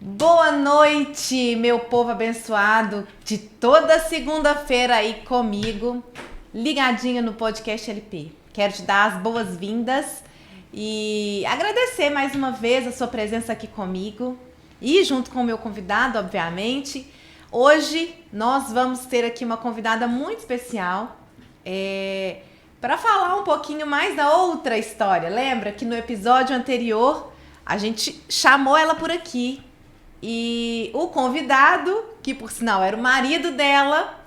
Boa noite, meu povo abençoado de toda segunda-feira aí comigo, ligadinho no podcast LP. Quero te dar as boas-vindas e agradecer mais uma vez a sua presença aqui comigo e junto com o meu convidado, obviamente. Hoje nós vamos ter aqui uma convidada muito especial para falar um pouquinho mais da outra história. Lembra que no episódio anterior a gente chamou ela por aqui? E o convidado, que por sinal era o marido dela,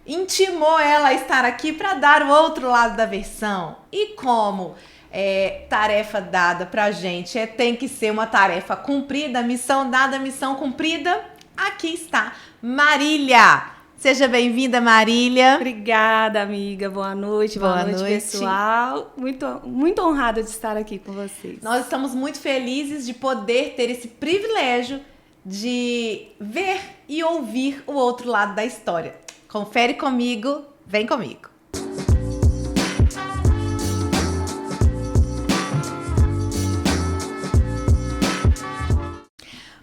intimou ela a estar aqui para dar o outro lado da versão. E como tarefa dada pra gente tem que ser uma tarefa cumprida, missão dada, missão cumprida, aqui está Marília. Seja bem-vinda, Marília. Obrigada, amiga. Boa noite, pessoal. Muito honrada de estar aqui com vocês. Nós estamos muito felizes de poder ter esse privilégio de ver e ouvir o outro lado da história. Confere comigo, vem comigo.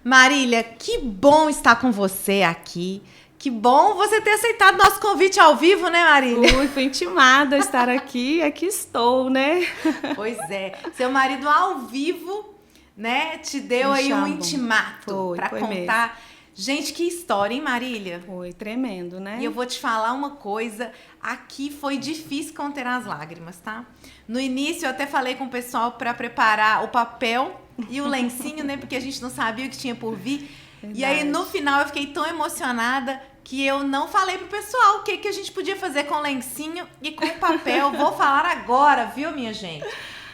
Marília, que bom estar com você aqui. Que bom você ter aceitado nosso convite ao vivo, né, Marília? Fui intimada a estar aqui, aqui estou, né? Pois é, seu marido ao vivo, né, te deu aí um intimato para contar. Mesmo. Gente, que história, hein, Marília? Foi tremendo, né? E eu vou te falar uma coisa, aqui foi difícil conter as lágrimas, tá? No início eu até falei com o pessoal para preparar o papel e o lencinho, né, porque a gente não sabia o que tinha por vir. Verdade. E aí no final eu fiquei tão emocionada que eu não falei pro pessoal o que a gente podia fazer com o lencinho e com o papel. Vou falar agora, viu, minha gente?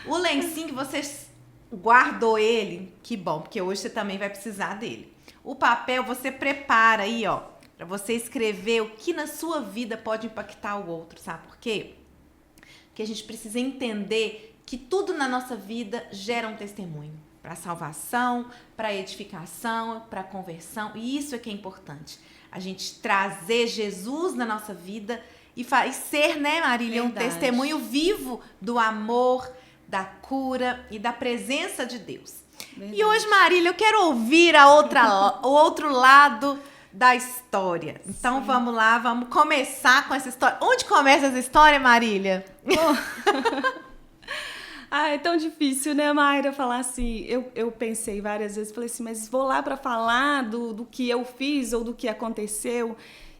O lencinho, você guardou ele, que bom, porque hoje você também vai precisar dele. O papel você prepara aí, ó, pra você escrever o que na sua vida pode impactar o outro, sabe por quê? Porque a gente precisa entender que tudo na nossa vida gera um testemunho. Para salvação, para edificação, para conversão, e isso é que é importante. A gente trazer Jesus na nossa vida e ser, né, Marília, um testemunho vivo do amor, da cura e da presença de Deus. Verdade. E hoje, Marília, eu quero ouvir o outro lado da história. Então, Vamos lá, vamos começar com essa história. Onde começa essa história, Marília? É tão difícil, né, Mayra, falar assim. Eu pensei várias vezes, falei assim, mas vou lá para falar do que eu fiz ou do que aconteceu.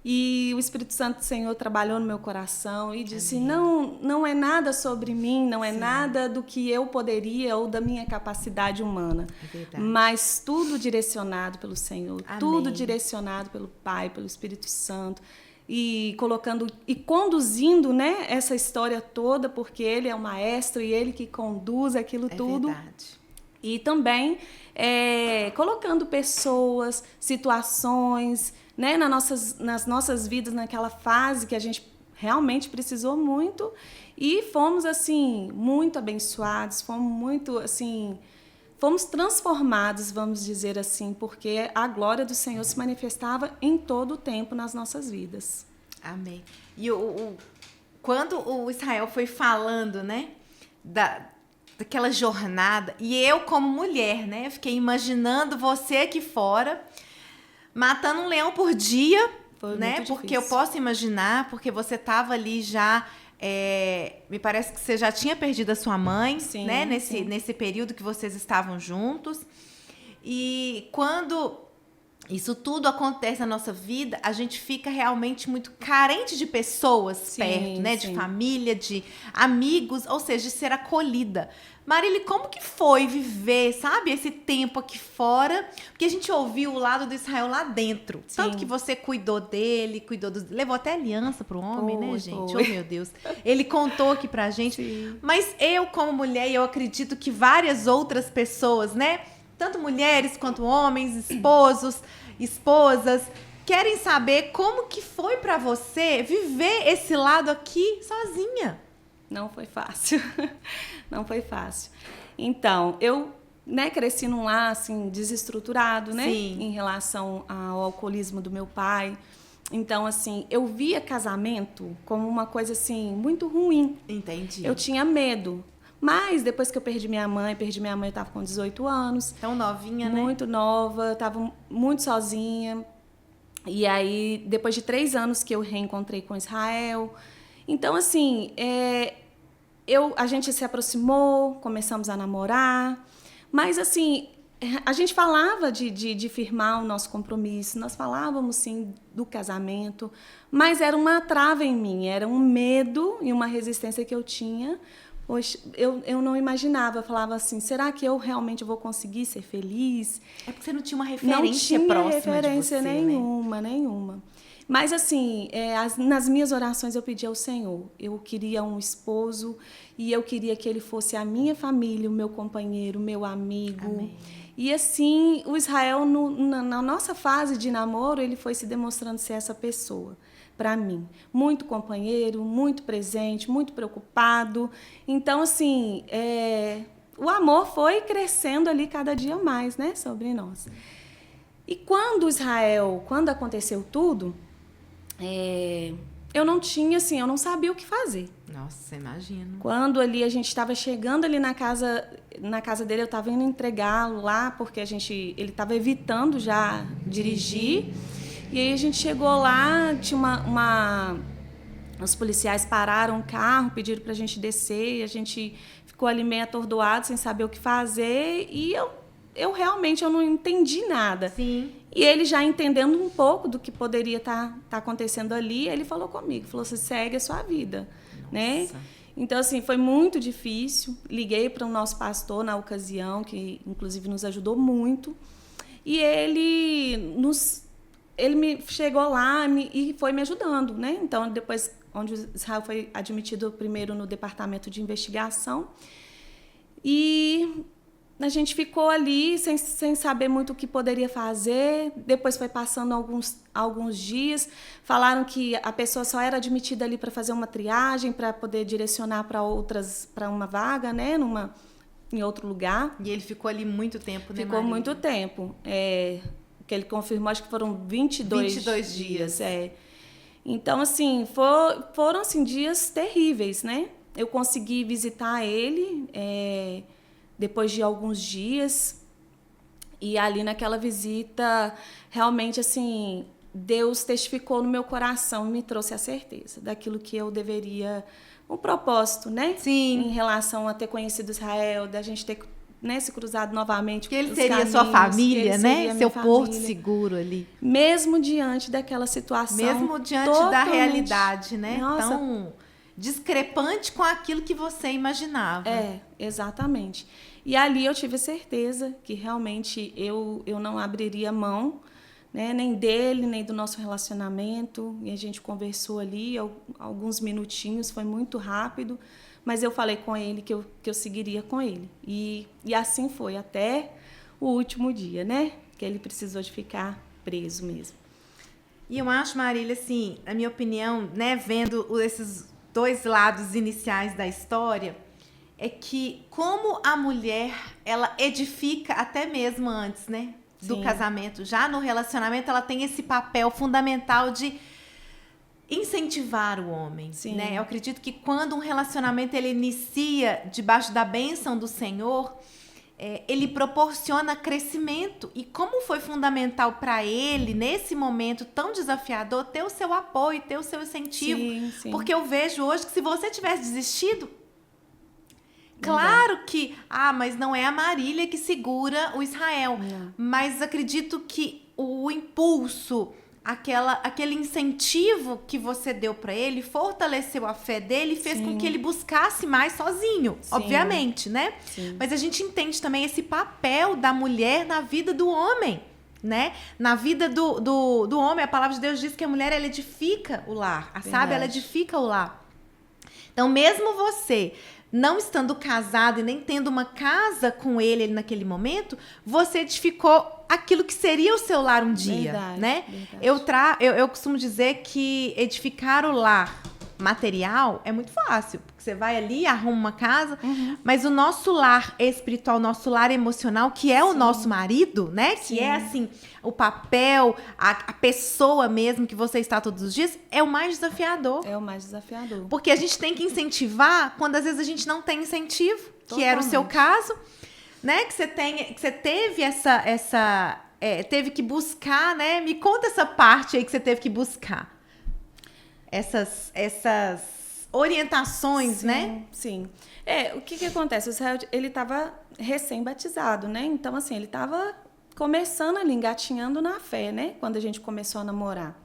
E o Espírito Santo do Senhor trabalhou no meu coração e disse, não é nada sobre mim, não é nada do que eu poderia ou da minha capacidade humana. Mas tudo direcionado pelo Senhor, tudo direcionado pelo Pai, pelo Espírito Santo. E colocando e conduzindo, né, essa história toda, porque ele é o maestro e ele que conduz aquilo tudo. Verdade. E também colocando pessoas, situações, né, nas nossas vidas, naquela fase que a gente realmente precisou muito. E fomos, assim, muito abençoados, fomos transformados, vamos dizer assim, porque a glória do Senhor se manifestava em todo o tempo nas nossas vidas. Amém. E quando o Israel foi falando, né, daquela jornada, e eu como mulher, né, fiquei imaginando você aqui fora, matando um leão por dia, né, porque eu posso imaginar, porque você estava ali já... me parece que você já tinha perdido a sua mãe, sim, né? Nesse período que vocês estavam juntos. E quando isso tudo acontece na nossa vida, a gente fica realmente muito carente de pessoas perto, né? De família, de amigos, ou seja, de ser acolhida. Marília, como que foi viver, sabe, esse tempo aqui fora? Porque a gente ouviu o lado do Israel lá dentro. Sim. Tanto que você cuidou dele, levou até aliança pro homem, né, gente? Oh, meu Deus. Ele contou aqui pra gente. Sim. Mas eu, como mulher, eu acredito que várias outras pessoas, né? Tanto mulheres quanto homens, esposos, esposas, querem saber como que foi pra você viver esse lado aqui sozinha. Não foi fácil, não foi fácil. Então, eu, né, cresci num lar, assim, desestruturado, né? Sim. Em relação ao alcoolismo do meu pai. Então, assim, eu via casamento como uma coisa, assim, muito ruim. Entendi. Eu tinha medo, Mas depois que eu perdi minha mãe eu estava com 18 anos. Tão novinha, né? Muito nova, eu estava muito sozinha. E aí, depois de 3 anos que eu reencontrei com Israel. Então, assim, a gente se aproximou, começamos a namorar. Mas, assim, a gente falava de firmar o nosso compromisso. Nós falávamos, sim, do casamento. Mas era uma trava em mim, era um medo e uma resistência que eu tinha. Poxa, eu não imaginava, eu falava assim, será que eu realmente vou conseguir ser feliz? É porque você não tinha uma referência próxima de você, Não tinha referência né? nenhuma. Mas assim, nas minhas orações eu pedi ao Senhor, eu queria um esposo e eu queria que ele fosse a minha família, o meu companheiro, o meu amigo. Amém. E assim, o Israel, na nossa fase de namoro, ele foi se demonstrando ser essa pessoa. Para mim, muito companheiro, muito presente, muito preocupado. Então, assim, o amor foi crescendo ali cada dia mais, né, sobre nós. E quando aconteceu tudo, eu não tinha, assim, eu não sabia o que fazer. Nossa, imagino. Quando ali a gente estava chegando ali na casa dele, eu estava indo entregá-lo lá, porque ele estava evitando já dirigir. E aí a gente chegou lá, tinha os policiais pararam o carro, pediram para a gente descer, e a gente ficou ali meio atordoado, sem saber o que fazer, e eu realmente não entendi nada. Sim. E ele já entendendo um pouco do que poderia estar acontecendo ali, ele falou comigo, falou, você segue a sua vida, né? Então, assim, foi muito difícil. Liguei para o nosso pastor na ocasião, que inclusive nos ajudou muito, e ele me chegou lá e foi me ajudando, né? Então, depois, onde o Israel foi admitido primeiro no departamento de investigação, e a gente ficou ali sem saber muito o que poderia fazer. Depois foi passando alguns dias, falaram que a pessoa só era admitida ali para fazer uma triagem, para poder direcionar para uma vaga, né? Em outro lugar. E ele ficou ali muito tempo, né, Ficou Marília? muito tempo. Que ele confirmou, acho que foram 22 dias. Então, assim, foram assim, dias terríveis, né? Eu consegui visitar ele depois de alguns dias. E ali naquela visita, realmente, assim, Deus testificou no meu coração e me trouxe a certeza daquilo que eu deveria... Um propósito, né? Sim. Em relação a ter conhecido Israel, da gente ter... Né, se cruzado novamente. Que ele seria sua família, né? Seu porto seguro ali. Mesmo diante daquela situação. Mesmo diante da realidade, né? Nossa. Tão discrepante com aquilo que você imaginava. Exatamente. E ali eu tive certeza que realmente eu não abriria mão, né, nem dele, nem do nosso relacionamento. E a gente conversou ali alguns minutinhos, foi muito rápido. Mas eu falei com ele que eu seguiria com ele. E assim foi, até o último dia, né? Que ele precisou de ficar preso mesmo. E eu acho, Marília, assim, a minha opinião, né, vendo esses 2 lados iniciais da história, é que como a mulher, ela edifica até mesmo antes, né, do casamento. Já no relacionamento, ela tem esse papel fundamental de incentivar o homem, né? Eu acredito que quando um relacionamento ele inicia debaixo da bênção do Senhor, ele proporciona crescimento. E como foi fundamental para ele, nesse momento tão desafiador, ter o seu apoio, ter o seu incentivo. Sim. Porque eu vejo hoje que se você tivesse desistido, claro que, mas não é a Marília que segura o Israel. Não. Mas acredito que o impulso... Aquele incentivo que você deu para ele fortaleceu a fé dele e fez com que ele buscasse mais sozinho, obviamente, né? Sim. Mas a gente entende também esse papel da mulher na vida do homem, né? Na vida do homem, a palavra de Deus diz que a mulher ela edifica o lar, sabe? Ela edifica o lar. Então, mesmo você não estando casado e nem tendo uma casa com ele naquele momento, você edificou aquilo que seria o seu lar um dia, né? Verdade. Eu costumo dizer que edificar o lar material é muito fácil, porque você vai ali, arruma uma casa, mas o nosso lar espiritual, o nosso lar emocional, que é o nosso marido, né? Que é assim, o papel, a pessoa mesmo que você está todos os dias, é o mais desafiador. É o mais desafiador. Porque a gente tem que incentivar quando às vezes a gente não tem incentivo, que era o seu caso, né? Que você teve teve que buscar, né? Me conta essa parte aí que você teve que buscar. Essas orientações, sim, né? Sim. O que acontece? O Israel, ele estava recém-batizado, né? Então, assim, ele estava começando ali, engatinhando na fé, né? Quando a gente começou a namorar.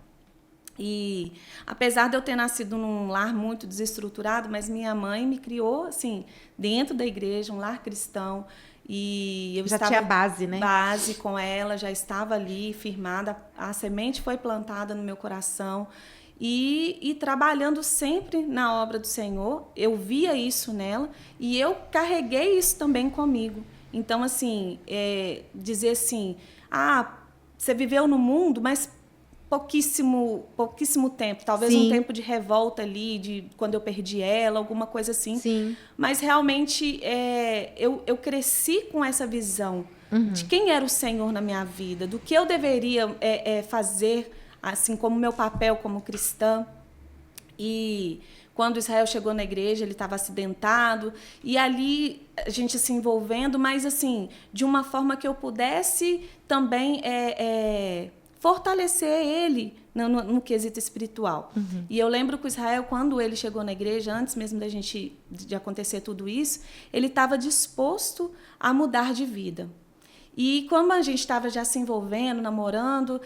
E apesar de eu ter nascido num lar muito desestruturado, mas minha mãe me criou, assim, dentro da igreja, um lar cristão. E eu já tinha base, né? Base com ela, já estava ali firmada. A semente foi plantada no meu coração. E trabalhando sempre na obra do Senhor, eu via isso nela e eu carreguei isso também comigo. Então, assim, dizer assim, você viveu no mundo, mas pouquíssimo tempo, talvez um tempo de revolta ali, de quando eu perdi ela, alguma coisa assim. Sim. Mas realmente eu cresci com essa visão de quem era o Senhor na minha vida, do que eu deveria fazer, assim como meu papel como cristã. E quando Israel chegou na igreja, ele estava acidentado, e ali a gente se envolvendo, mas assim, de uma forma que eu pudesse também fortalecer ele no quesito espiritual. E eu lembro que o Israel, quando ele chegou na igreja, antes mesmo de acontecer tudo isso, ele estava disposto a mudar de vida. E como a gente estava já se envolvendo, namorando,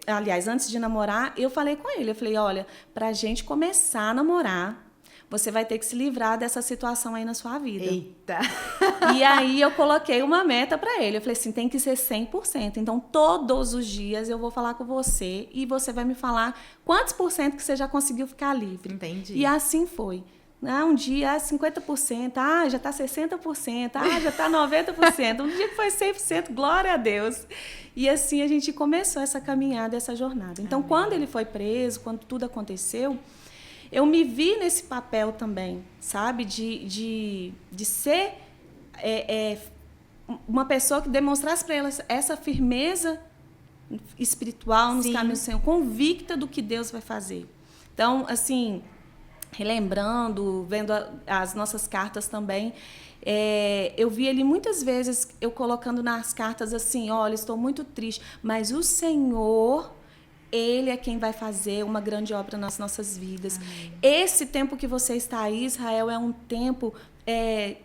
aliás, antes de namorar, eu falei com ele, eu falei, olha, para a gente começar a namorar, você vai ter que se livrar dessa situação aí na sua vida. Eita! E aí eu coloquei uma meta para ele, eu falei assim, tem que ser 100%, então todos os dias eu vou falar com você e você vai me falar quantos por cento que você já conseguiu ficar livre. Entendi. E assim foi. Um dia 50%, já está 60%, já está 90%. Um dia que foi 100%, glória a Deus. E assim a gente começou essa caminhada, essa jornada. Então, quando ele foi preso, quando tudo aconteceu, eu me vi nesse papel também, sabe? De ser uma pessoa que demonstrasse para elas essa firmeza espiritual nos caminhos do Senhor, convicta do que Deus vai fazer. Então, assim, relembrando, vendo as nossas cartas também, eu vi ele muitas vezes, eu colocando nas cartas assim, olha, estou muito triste, mas o Senhor, Ele é quem vai fazer uma grande obra nas nossas vidas. Amém. Esse tempo que você está aí, Israel, é um tempo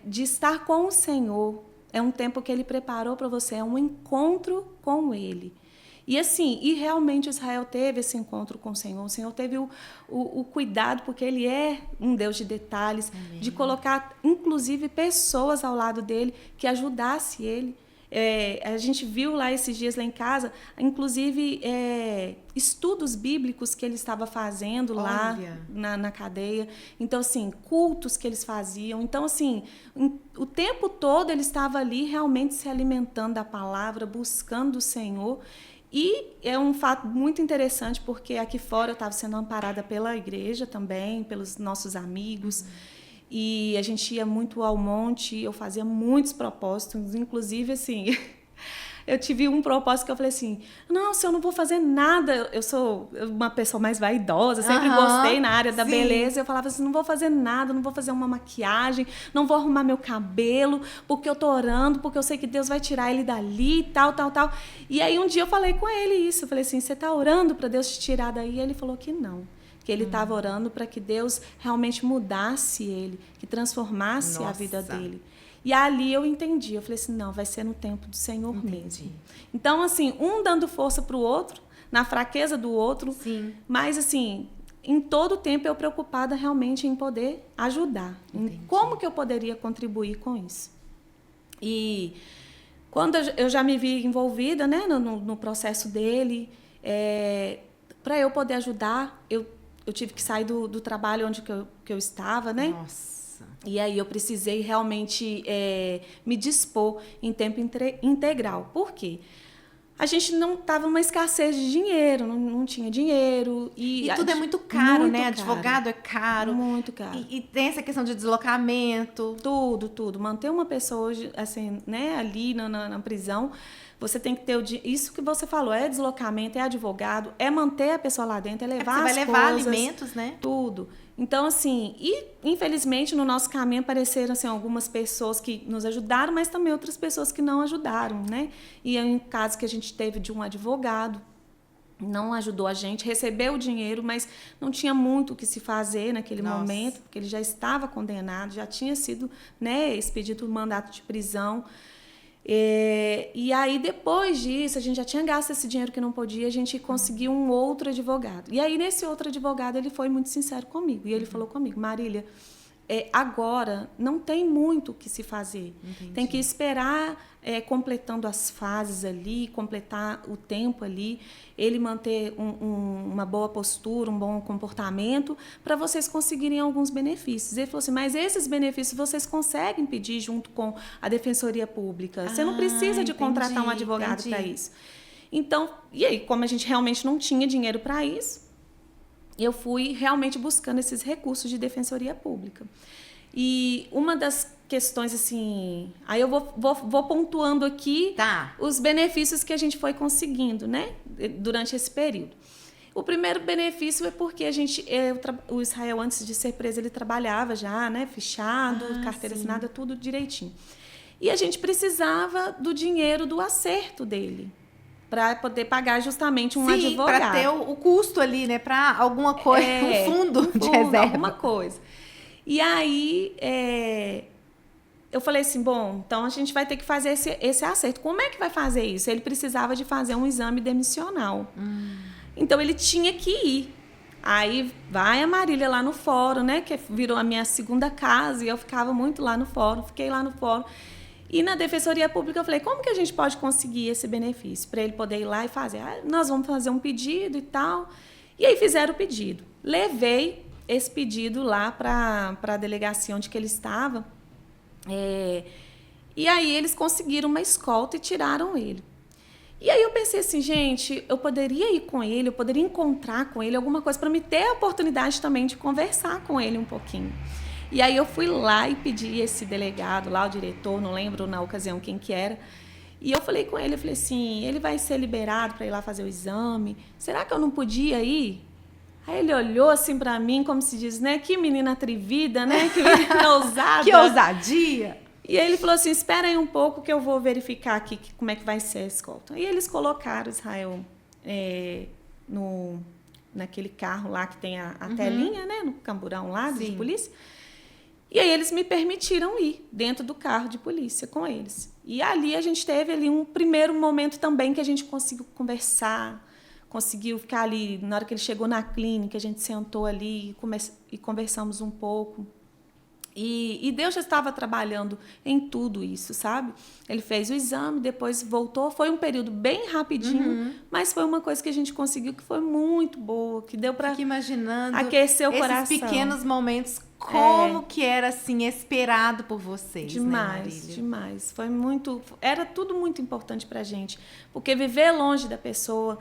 de estar com o Senhor, é um tempo que Ele preparou para você, é um encontro com Ele. E assim, realmente Israel teve esse encontro com o Senhor teve o cuidado, porque Ele é um Deus de detalhes, amém, de colocar, inclusive, pessoas ao lado dele que ajudasse ele. A gente viu lá esses dias lá em casa, inclusive, estudos bíblicos que ele estava fazendo lá na cadeia. Então, assim, cultos que eles faziam. Então, assim, o tempo todo ele estava ali realmente se alimentando da palavra, buscando o Senhor. E é um fato muito interessante, porque aqui fora eu estava sendo amparada pela igreja também, pelos nossos amigos, e a gente ia muito ao monte, eu fazia muitos propósitos, inclusive, assim, eu tive um propósito que eu falei assim, nossa, eu não vou fazer nada, eu sou uma pessoa mais vaidosa, sempre gostei na área da beleza, eu falava assim, não vou fazer nada, não vou fazer uma maquiagem, não vou arrumar meu cabelo, porque eu tô orando, porque eu sei que Deus vai tirar ele dali, tal. E aí um dia eu falei com ele isso, eu falei assim, você tá orando para Deus te tirar daí? E ele falou que não, que ele estava orando para que Deus realmente mudasse ele, que transformasse a vida dele. E ali eu entendi, eu falei assim, não, vai ser no tempo do Senhor mesmo. Então, assim, um dando força para o outro, na fraqueza do outro, mas, assim, em todo o tempo eu preocupada realmente em poder ajudar. Em como que eu poderia contribuir com isso. E quando eu já me vi envolvida, né, no processo dele, para eu poder ajudar, eu tive que sair do trabalho onde que eu estava, né? Nossa. E aí eu precisei realmente me dispor em tempo integral. Por quê? a gente não tava uma escassez de dinheiro, não tinha dinheiro. E tudo é muito caro, muito né? caro. Advogado é caro. Muito caro. E tem essa questão de deslocamento. Tudo. Manter uma pessoa assim, né, ali na prisão, você tem que ter isso que você falou, é deslocamento, é advogado, é manter a pessoa lá dentro, é levar você as vai levar coisas, alimentos, né? Tudo. Então, assim, e infelizmente no nosso caminho apareceram assim, algumas pessoas que nos ajudaram, mas também outras pessoas que não ajudaram, né? E é um caso que a gente teve de um advogado, não ajudou a gente, recebeu o dinheiro, mas não tinha muito o que se fazer naquele momento, porque ele já estava condenado, já tinha sido, né, expedido o mandato de prisão. E aí, depois disso, a gente já tinha gasto esse dinheiro que não podia, a gente conseguiu um outro advogado. E aí, nesse outro advogado, ele foi muito sincero comigo. E ele falou comigo, Marília, agora não tem muito o que se fazer. Entendi. Tem que esperar completando as fases ali, completar o tempo ali, ele manter uma boa postura, um bom comportamento, para vocês conseguirem alguns benefícios. Ele falou assim, mas esses benefícios vocês conseguem pedir junto com a Defensoria Pública. Você não precisa de contratar um advogado para isso. Então, e aí, como a gente realmente não tinha dinheiro para isso, eu fui realmente buscando esses recursos de Defensoria Pública. E uma das questões, assim... Aí eu vou pontuando aqui os benefícios que a gente foi conseguindo, né? Durante esse período. O primeiro benefício é porque o Israel, antes de ser preso, ele trabalhava já, né? Fichado, carteira assinada, tudo direitinho. E a gente precisava do dinheiro do acerto dele, para poder pagar justamente um advogado. Para ter o custo ali, né? Para alguma coisa, um fundo de reserva. Alguma coisa. E aí, eu falei assim, bom, então a gente vai ter que fazer esse acerto. Como é que vai fazer isso? Ele precisava de fazer um exame demissional. Então, ele tinha que ir. Aí, vai a Marília lá no fórum, né? Que virou a minha segunda casa, e eu ficava muito lá no fórum, fiquei lá no fórum. E na Defensoria Pública eu falei, como que a gente pode conseguir esse benefício? Para ele poder ir lá e fazer. Nós vamos fazer um pedido e tal. E aí fizeram o pedido. Levei esse pedido lá para a delegacia onde que ele estava. E aí eles conseguiram uma escolta e tiraram ele. E aí eu pensei assim, gente, eu poderia ir com ele, eu poderia encontrar com ele alguma coisa para me ter a oportunidade também de conversar com ele um pouquinho. E aí eu fui lá e pedi esse delegado lá, o diretor, não lembro na ocasião quem que era, e eu falei com ele, eu falei assim, ele vai ser liberado para ir lá fazer o exame, será que eu não podia ir? Aí ele olhou assim para mim, como se diz, né, que menina atrevida, né, que menina ousada. Que ousadia! E aí ele falou assim, espera aí um pouco que eu vou verificar aqui como é que vai ser a escolta. E eles colocaram Israel naquele carro lá que tem a telinha, né, no camburão lá de polícia. E aí eles me permitiram ir dentro do carro de polícia com eles. E ali a gente teve ali um primeiro momento também que a gente conseguiu conversar, conseguiu ficar ali. Na hora que ele chegou na clínica, a gente sentou ali e conversamos um pouco. E Deus já estava trabalhando em tudo isso, sabe? Ele fez o exame, depois voltou. Foi um período bem rapidinho, mas foi uma coisa que a gente conseguiu que foi muito boa, que deu para aquecer o coração. Esses pequenos momentos, como que era assim esperado por vocês, demais, né, Marília? Demais. Foi era tudo muito importante para a gente, porque viver longe da pessoa,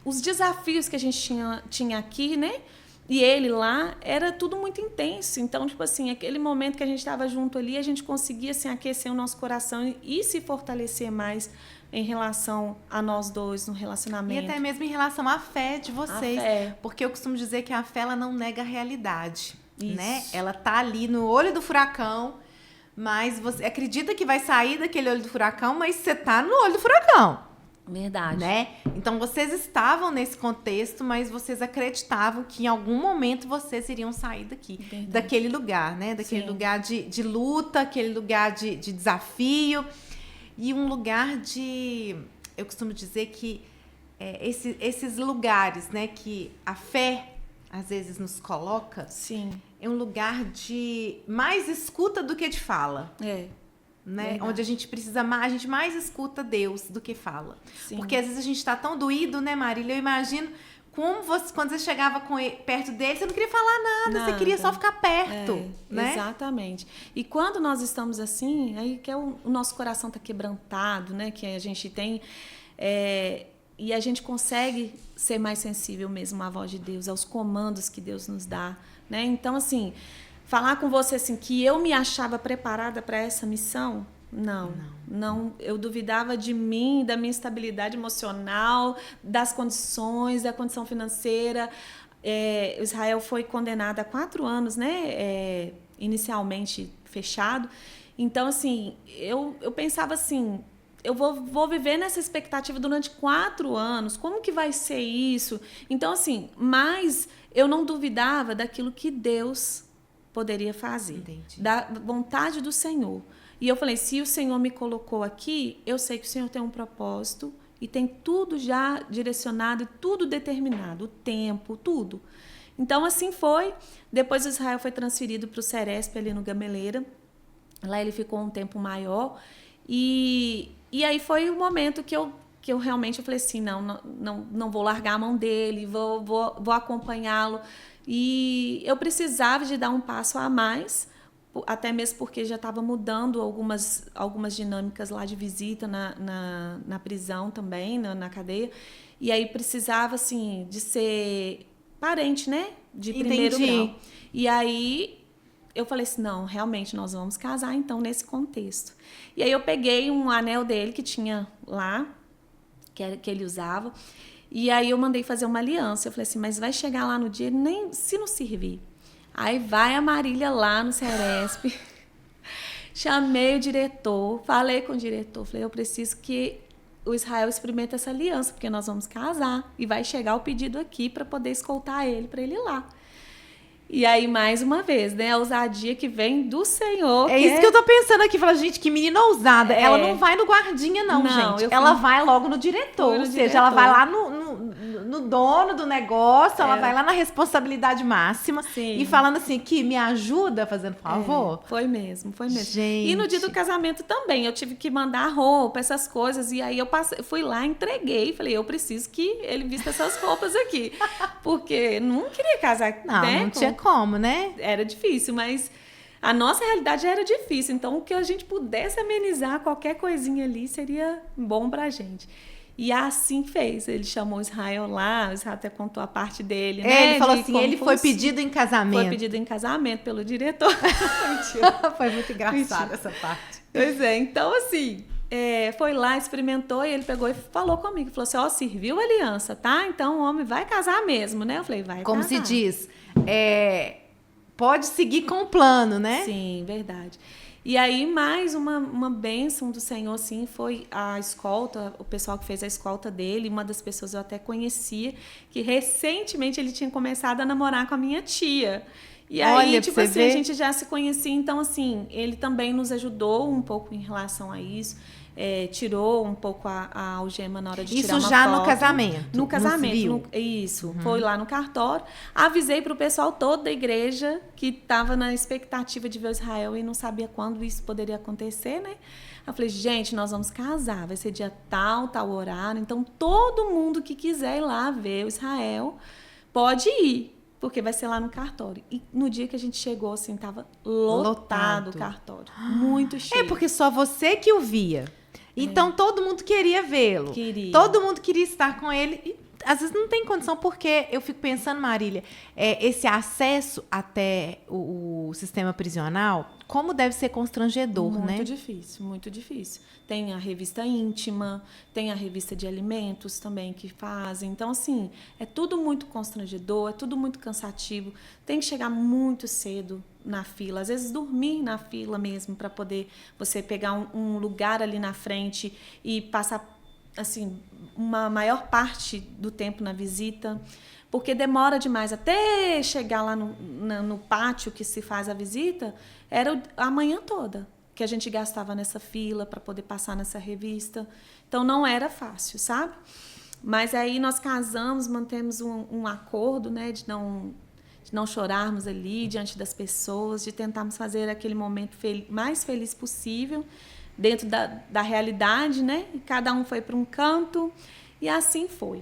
os desafios que a gente tinha aqui, né? E ele lá, era tudo muito intenso. Então, tipo assim, aquele momento que a gente estava junto ali, a gente conseguia assim, aquecer o nosso coração e se fortalecer mais em relação a nós dois, no relacionamento. E até mesmo em relação à fé de vocês. Porque eu costumo dizer que a fé, ela não nega a realidade. Né? Ela tá ali no olho do furacão, mas você acredita que vai sair daquele olho do furacão, mas você tá no olho do furacão. Verdade. Né? Então, vocês estavam nesse contexto, mas vocês acreditavam que em algum momento vocês iriam sair daquele lugar, né? Daquele lugar de luta, aquele lugar de desafio e um lugar de... Eu costumo dizer que esses lugares, né, que a fé às vezes nos coloca, é um lugar de mais escuta do que de fala. Né? Onde a gente mais escuta Deus do que fala. Porque às vezes a gente está tão doído, né, Marília? Eu imagino quando você chegava perto dele, você não queria falar nada, você queria só ficar perto, né? Exatamente. E quando nós estamos assim, aí que o nosso coração está quebrantado, né? Que a gente tem... e a gente consegue ser mais sensível mesmo à voz de Deus, aos comandos que Deus nos dá, né? Então, assim, falar com você assim, que eu me achava preparada para essa missão... Não. Eu duvidava de mim, da minha estabilidade emocional, das condições, da condição financeira. Israel foi condenado a 4 anos, né? Inicialmente fechado. Então, assim, eu pensava assim, eu vou viver nessa expectativa durante 4 anos. Como que vai ser isso? Então, assim, mas eu não duvidava daquilo que Deus poderia fazer. Entendi. Da vontade do Senhor. E eu falei, se o Senhor me colocou aqui, eu sei que o Senhor tem um propósito e tem tudo já direcionado, tudo determinado, o tempo, tudo. Então, assim foi. Depois o Israel foi transferido para o Ceresp, ali no Gameleira. Lá ele ficou um tempo maior. E aí foi o momento que eu realmente falei assim, não vou largar a mão dele, vou acompanhá-lo. E eu precisava de dar um passo a mais, até mesmo porque já estava mudando algumas dinâmicas lá de visita na prisão também, na cadeia. E aí precisava, assim, de ser parente, né? De primeiro grau. E aí eu falei assim, não, realmente nós vamos casar, então, nesse contexto. E aí eu peguei um anel dele que tinha lá, que ele usava, e aí eu mandei fazer uma aliança. Eu falei assim, mas vai chegar lá no dia, nem se não servir. Aí vai a Marília lá no Ceresp, chamei o diretor, falei com o diretor, falei, eu preciso que o Israel experimente essa aliança, porque nós vamos casar e vai chegar o pedido aqui para poder escoltar ele, para ele ir lá. E aí, mais uma vez, né, a ousadia que vem do Senhor. É isso que eu tô pensando aqui. Fala, gente, que menina ousada. Ela não vai no guardinha, não, gente. Ela vai logo no diretor. Ou seja, ela vai lá no dono do negócio, ela vai lá na responsabilidade máxima. Sim. E falando assim, que me ajuda, fazendo favor. Foi mesmo. Gente. E no dia do casamento também, eu tive que mandar roupa, essas coisas. E aí eu fui lá, entreguei. Falei, eu preciso que ele vista essas roupas aqui. Porque não queria casar, né? Não tinha como, né? Era difícil, mas a nossa realidade era difícil. Então, o que a gente pudesse amenizar, qualquer coisinha ali, seria bom pra gente. E assim fez. Ele chamou Israel lá, o Israel até contou a parte dele, né? Ele falou assim, ele foi pedido em casamento. Foi pedido em casamento pelo diretor. Foi muito engraçada essa parte. Pois é, então assim, foi lá, experimentou e ele pegou e falou comigo. Falou assim, serviu a aliança, tá? Então o homem vai casar mesmo, né? Eu falei, vai Como casar. se diz, pode seguir com o plano, né? Sim, verdade. E aí, mais uma bênção do Senhor, assim, foi a escolta, o pessoal que fez a escolta dele, uma das pessoas eu até conhecia, que recentemente ele tinha começado a namorar com a minha tia. E aí, olha, tipo assim, a gente já se conhecia, então, assim, ele também nos ajudou um pouco em relação a isso. Tirou um pouco a algema na hora de tirar uma foto. Isso já no casamento? No casamento. Isso. Foi lá no cartório. Avisei para o pessoal todo da igreja que estava na expectativa de ver o Israel e não sabia quando isso poderia acontecer, né? Eu falei, gente, nós vamos casar. Vai ser dia tal horário. Então, todo mundo que quiser ir lá ver o Israel pode ir. Porque vai ser lá no cartório. E no dia que a gente chegou, assim, tava lotado o cartório. Muito cheio. Porque só você que o via. Então, todo mundo queria vê-lo. Todo mundo queria estar com ele. E, às vezes, não tem condição, porque eu fico pensando, Marília, esse acesso até o sistema prisional, como deve ser constrangedor, né? Muito difícil, muito difícil. Tem a revista íntima, tem a revista de alimentos também que fazem. Então, assim, é tudo muito constrangedor, é tudo muito cansativo. Tem que chegar muito cedo na fila, às vezes dormir na fila mesmo, para poder você pegar um lugar ali na frente e passar, assim, uma maior parte do tempo na visita, porque demora demais. Até chegar lá no pátio que se faz a visita, era a manhã toda que a gente gastava nessa fila para poder passar nessa revista. Então, não era fácil, sabe? Mas aí nós casamos, mantemos um acordo, né, de não chorarmos ali diante das pessoas, de tentarmos fazer aquele momento mais feliz possível, dentro da realidade, né? E cada um foi para um canto, e assim foi.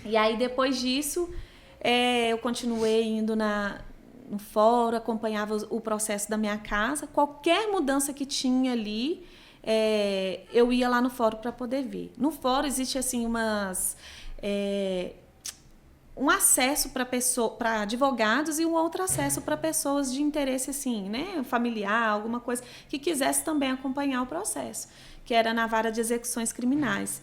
E aí, depois disso, eu continuei indo no fórum, acompanhava o processo da minha casa. Qualquer mudança que tinha ali, eu ia lá no fórum para poder ver. No fórum existe assim um acesso para advogados e um outro acesso para pessoas de interesse assim, né, familiar, alguma coisa que quisesse também acompanhar o processo, que era na vara de execuções criminais.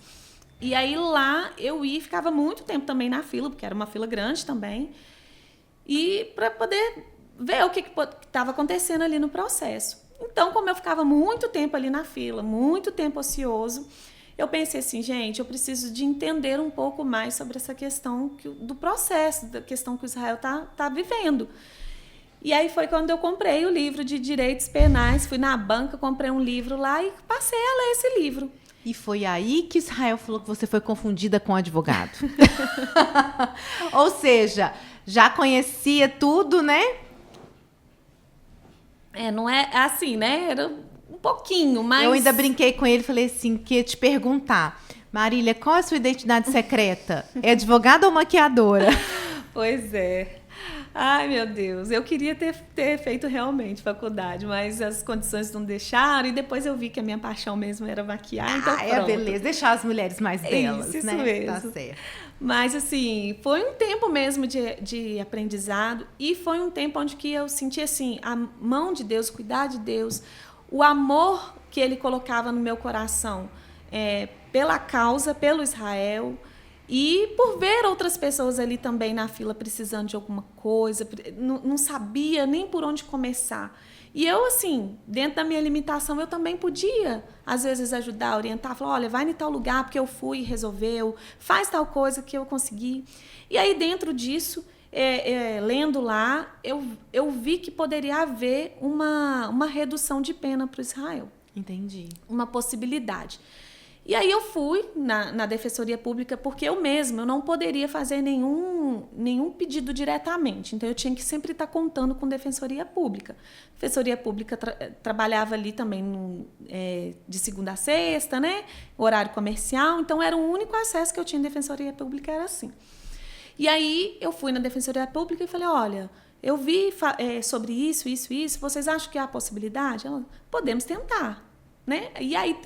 E aí lá eu ia e ficava muito tempo também na fila, porque era uma fila grande também, e para poder ver o que estava acontecendo ali no processo. Então, como eu ficava muito tempo ali na fila, muito tempo ocioso, eu pensei assim, gente, eu preciso de entender um pouco mais sobre essa questão do processo, da questão que o Israel tá vivendo. E aí foi quando eu comprei o livro de Direitos Penais, fui na banca, comprei um livro lá e passei a ler esse livro. E foi aí que Israel falou que você foi confundida com advogado. Ou seja, já conhecia tudo, né? Não é assim, né? Era um pouquinho, mas... Eu ainda brinquei com ele e falei assim, que ia te perguntar, Marília, qual é a sua identidade secreta? É advogada ou maquiadora? Pois é. Ai, meu Deus, eu queria ter feito realmente faculdade, mas as condições não deixaram, e depois eu vi que a minha paixão mesmo era maquiar, então pronto. Beleza, deixar as mulheres mais belas, isso né? mesmo. Tá certo. Mas, assim, foi um tempo mesmo de aprendizado, e foi um tempo onde que eu senti, assim, a mão de Deus, o cuidar de Deus, o amor que Ele colocava no meu coração pela causa, pelo Israel, e por ver outras pessoas ali também na fila precisando de alguma coisa, não sabia nem por onde começar. E eu, assim, dentro da minha limitação, eu também podia, às vezes, ajudar, orientar, falar, olha, vai em tal lugar porque eu fui e resolveu, faz tal coisa que eu consegui. E aí, dentro disso, lendo lá, eu vi que poderia haver uma redução de pena para o Israel. Entendi. Uma possibilidade. E aí eu fui na Defensoria Pública, porque eu não poderia fazer nenhum pedido diretamente. Então, eu tinha que sempre estar contando com Defensoria Pública. Defensoria Pública trabalhava ali também de segunda a sexta, né? Horário comercial. Então, era o único acesso que eu tinha em Defensoria Pública, era assim. E aí, eu fui na Defensoria Pública e falei, olha, eu vi sobre isso, vocês acham que há possibilidade? Ela, podemos tentar, né? E aí...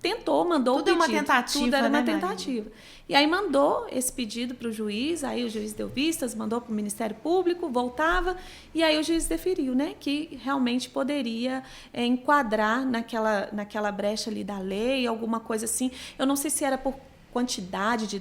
tentou, mandou o pedido. Tudo é uma tentativa, tudo era uma né, tentativa. E aí mandou esse pedido para o juiz, aí o juiz deu vistas, mandou para o Ministério Público, voltava, e aí o juiz deferiu, né, que realmente poderia enquadrar naquela brecha ali da lei, alguma coisa assim. Eu não sei se era por quantidade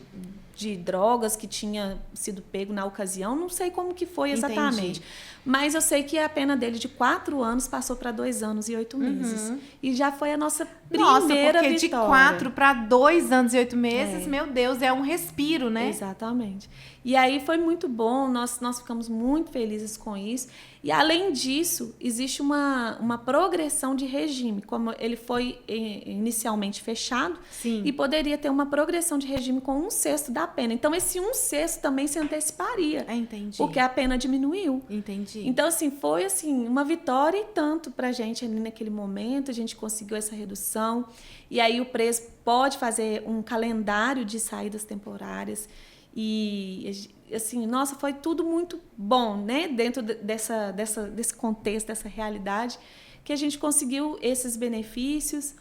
de drogas que tinha sido pego na ocasião, não sei como que foi exatamente. Entendi. Mas eu sei que a pena dele de 4 anos passou para 2 anos e 8 meses. E já foi a nossa primeira porque vitória. de 4 para 2 anos e 8 meses, meu Deus, é um respiro, né? Exatamente. E aí foi muito bom, nós ficamos muito felizes com isso. E, além disso, existe uma progressão de regime, como ele foi inicialmente fechado, Sim. e poderia ter uma progressão de regime com 1/6 da pena. Então, esse 1/6 também se anteciparia. Entendi. Porque a pena diminuiu. Entendi. Então, assim, foi assim, uma vitória e tanto para a gente ali naquele momento, a gente conseguiu essa redução. E aí o preso pode fazer um calendário de saídas temporárias. E, assim, nossa, foi tudo muito bom, né? Dentro desse contexto, dessa realidade, que a gente conseguiu esses benefícios.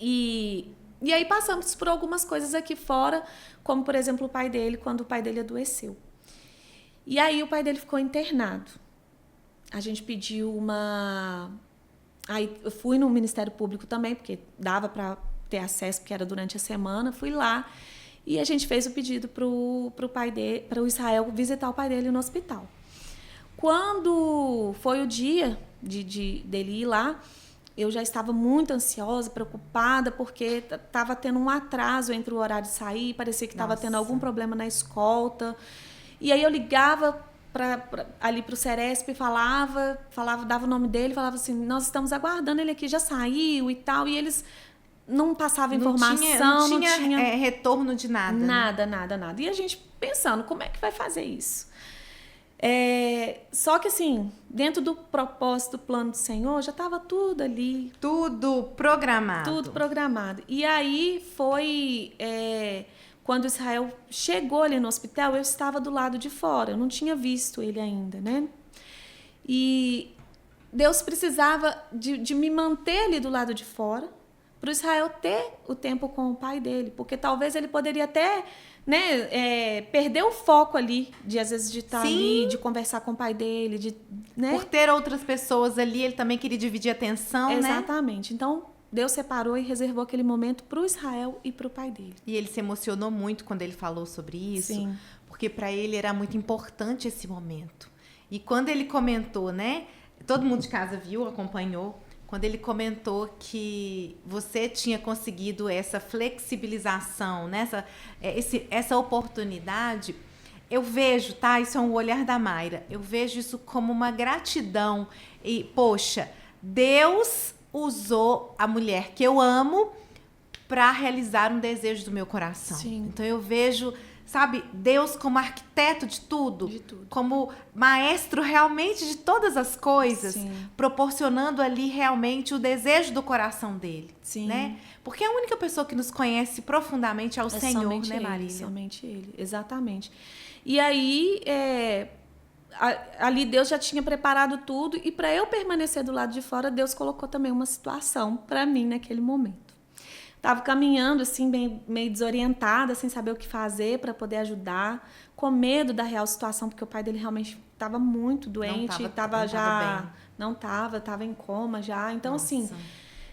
E aí passamos por algumas coisas aqui fora, como, por exemplo, o pai dele, quando o pai dele adoeceu. E aí o pai dele ficou internado. A gente pediu Aí eu fui no Ministério Público também, porque dava para ter acesso, porque era durante a semana. Fui lá e a gente fez o pedido para o Israel visitar o pai dele no hospital. Quando foi o dia dele ir lá, eu já estava muito ansiosa, preocupada, porque estava tendo um atraso entre o horário de sair, parecia que estava tendo algum problema na escolta. E aí eu ligava ali para o Ceresp, falava, dava o nome dele, falava assim, nós estamos aguardando ele aqui, já saiu e tal, e eles não passavam informação, não tinha retorno de nada. Nada. E a gente pensando, como é que vai fazer isso? Só que, assim, dentro do propósito, do plano do Senhor, já estava tudo ali. Tudo programado. Tudo programado. E aí foi quando Israel chegou ali no hospital, eu estava do lado de fora, eu não tinha visto ele ainda, né? E Deus precisava de me manter ali do lado de fora, para o Israel ter o tempo com o pai dele, porque talvez ele poderia até, né, perder o foco ali, de às vezes de estar ali, de conversar com o pai dele, né? Por ter outras pessoas ali, ele também queria dividir a atenção, né? Exatamente. Então, Deus separou e reservou aquele momento para o Israel e para o pai dele. E ele se emocionou muito quando ele falou sobre isso, Sim. porque para ele era muito importante esse momento. E quando ele comentou, né? Todo mundo de casa viu, acompanhou. Quando ele comentou que você tinha conseguido essa flexibilização, né? Essa oportunidade, eu vejo, tá? Isso é um olhar da Mayra. Eu vejo isso como uma gratidão. E, poxa, Deus usou a mulher que eu amo para realizar um desejo do meu coração. Sim. Então eu vejo, sabe, Deus como arquiteto de tudo, como maestro realmente de todas as coisas, Sim. proporcionando ali realmente o desejo do coração dele, Sim. né? Porque a única pessoa que nos conhece profundamente é o Senhor, né, Marília? Somente ele, exatamente. E aí, ali Deus já tinha preparado tudo, e para eu permanecer do lado de fora, Deus colocou também uma situação para mim naquele momento. Estava caminhando assim, meio desorientada, sem saber o que fazer para poder ajudar, com medo da real situação, porque o pai dele realmente estava muito doente, não estava em coma já. Então, Nossa. assim,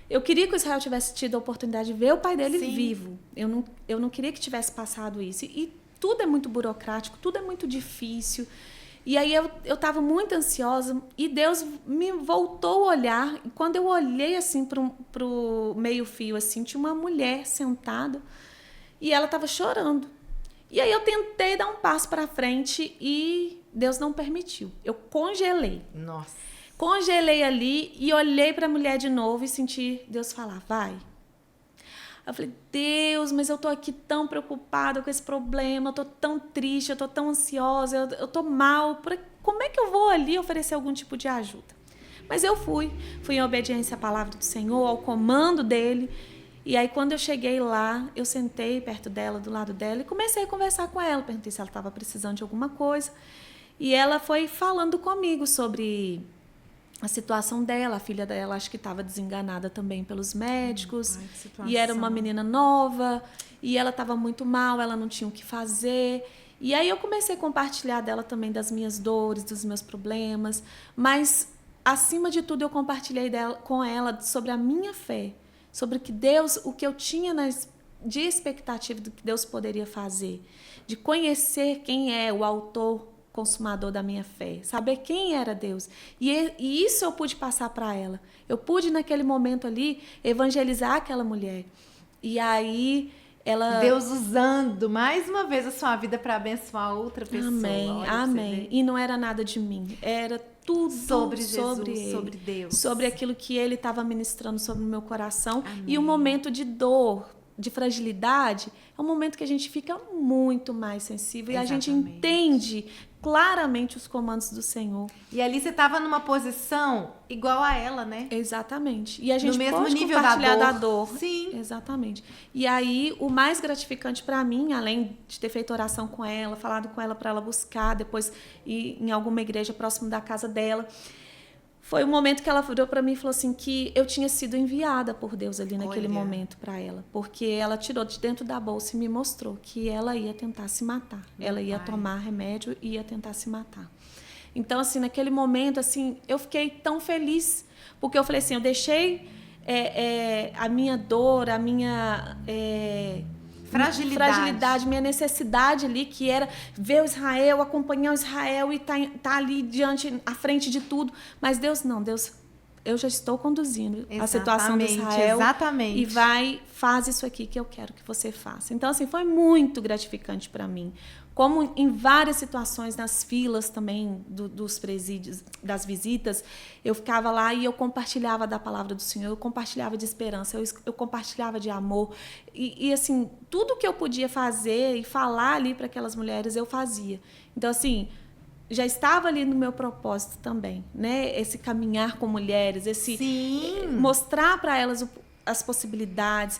eu queria que o Israel tivesse tido a oportunidade de ver o pai dele Sim. vivo. Eu não queria que tivesse passado isso. E tudo é muito burocrático, tudo é muito difícil. E aí eu estava muito ansiosa e Deus me voltou o olhar. E quando eu olhei assim pro meio-fio, assim, tinha uma mulher sentada e ela estava chorando. E aí eu tentei dar um passo para frente e Deus não permitiu. Eu congelei. Nossa. Congelei ali e olhei para a mulher de novo e senti Deus falar, vai. Eu falei, Deus, mas eu tô aqui tão preocupada com esse problema, eu tô tão triste, eu tô tão ansiosa, eu tô mal. Como é que eu vou ali oferecer algum tipo de ajuda? Mas eu fui em obediência à palavra do Senhor, ao comando dele. E aí, quando eu cheguei lá, eu sentei perto dela, do lado dela, e comecei a conversar com ela. Perguntei se ela estava precisando de alguma coisa. E ela foi falando comigo sobre a situação dela, a filha dela acho que estava desenganada também pelos médicos, e era uma menina nova, e ela estava muito mal, ela não tinha o que fazer. E aí eu comecei a compartilhar dela também das minhas dores, dos meus problemas, mas acima de tudo eu compartilhei com ela sobre a minha fé, sobre que Deus, o que eu tinha de expectativa do que Deus poderia fazer, de conhecer quem é o autor consumador da minha fé, saber quem era Deus. E isso eu pude passar para ela. Eu pude, naquele momento ali, evangelizar aquela mulher. E aí, ela... Deus usando, mais uma vez, a sua vida para abençoar outra pessoa. Amém, amém. E não era nada de mim. Era tudo sobre Jesus, sobre ele, sobre Deus. Sobre aquilo que ele estava ministrando sobre o meu coração. Amém. E um momento de dor, de fragilidade, é um momento que a gente fica muito mais sensível. Exatamente. E a gente entende claramente os comandos do Senhor. E ali você estava numa posição igual a ela, né? Exatamente. E a gente no mesmo pode nível compartilhar da da dor. Sim. Exatamente. E aí, o mais gratificante para mim, além de ter feito oração com ela, falado com ela para ela buscar, depois ir em alguma igreja próximo da casa dela, foi o momento que ela virou para mim e falou assim que eu tinha sido enviada por Deus ali naquele momento para ela. Porque ela tirou de dentro da bolsa e me mostrou que ela ia tentar se matar. Ela ia tomar remédio e ia tentar se matar. Então, assim, naquele momento, assim, eu fiquei tão feliz. Porque eu falei assim, eu deixei a minha dor, a minha... fragilidade, minha necessidade ali, que era ver o Israel, acompanhar o Israel e tá ali à frente de tudo. Mas Deus não, Deus, eu já estou conduzindo a situação do Israel. Exatamente. E faz isso aqui que eu quero que você faça. Então, assim, foi muito gratificante para mim. Como em várias situações, nas filas também dos presídios, das visitas, eu ficava lá e eu compartilhava da palavra do Senhor, eu compartilhava de esperança, eu compartilhava de amor. E, assim, tudo que eu podia fazer e falar ali para aquelas mulheres, eu fazia. Então, assim, já estava ali no meu propósito também, né? Esse caminhar com mulheres, esse Sim. mostrar para elas as possibilidades,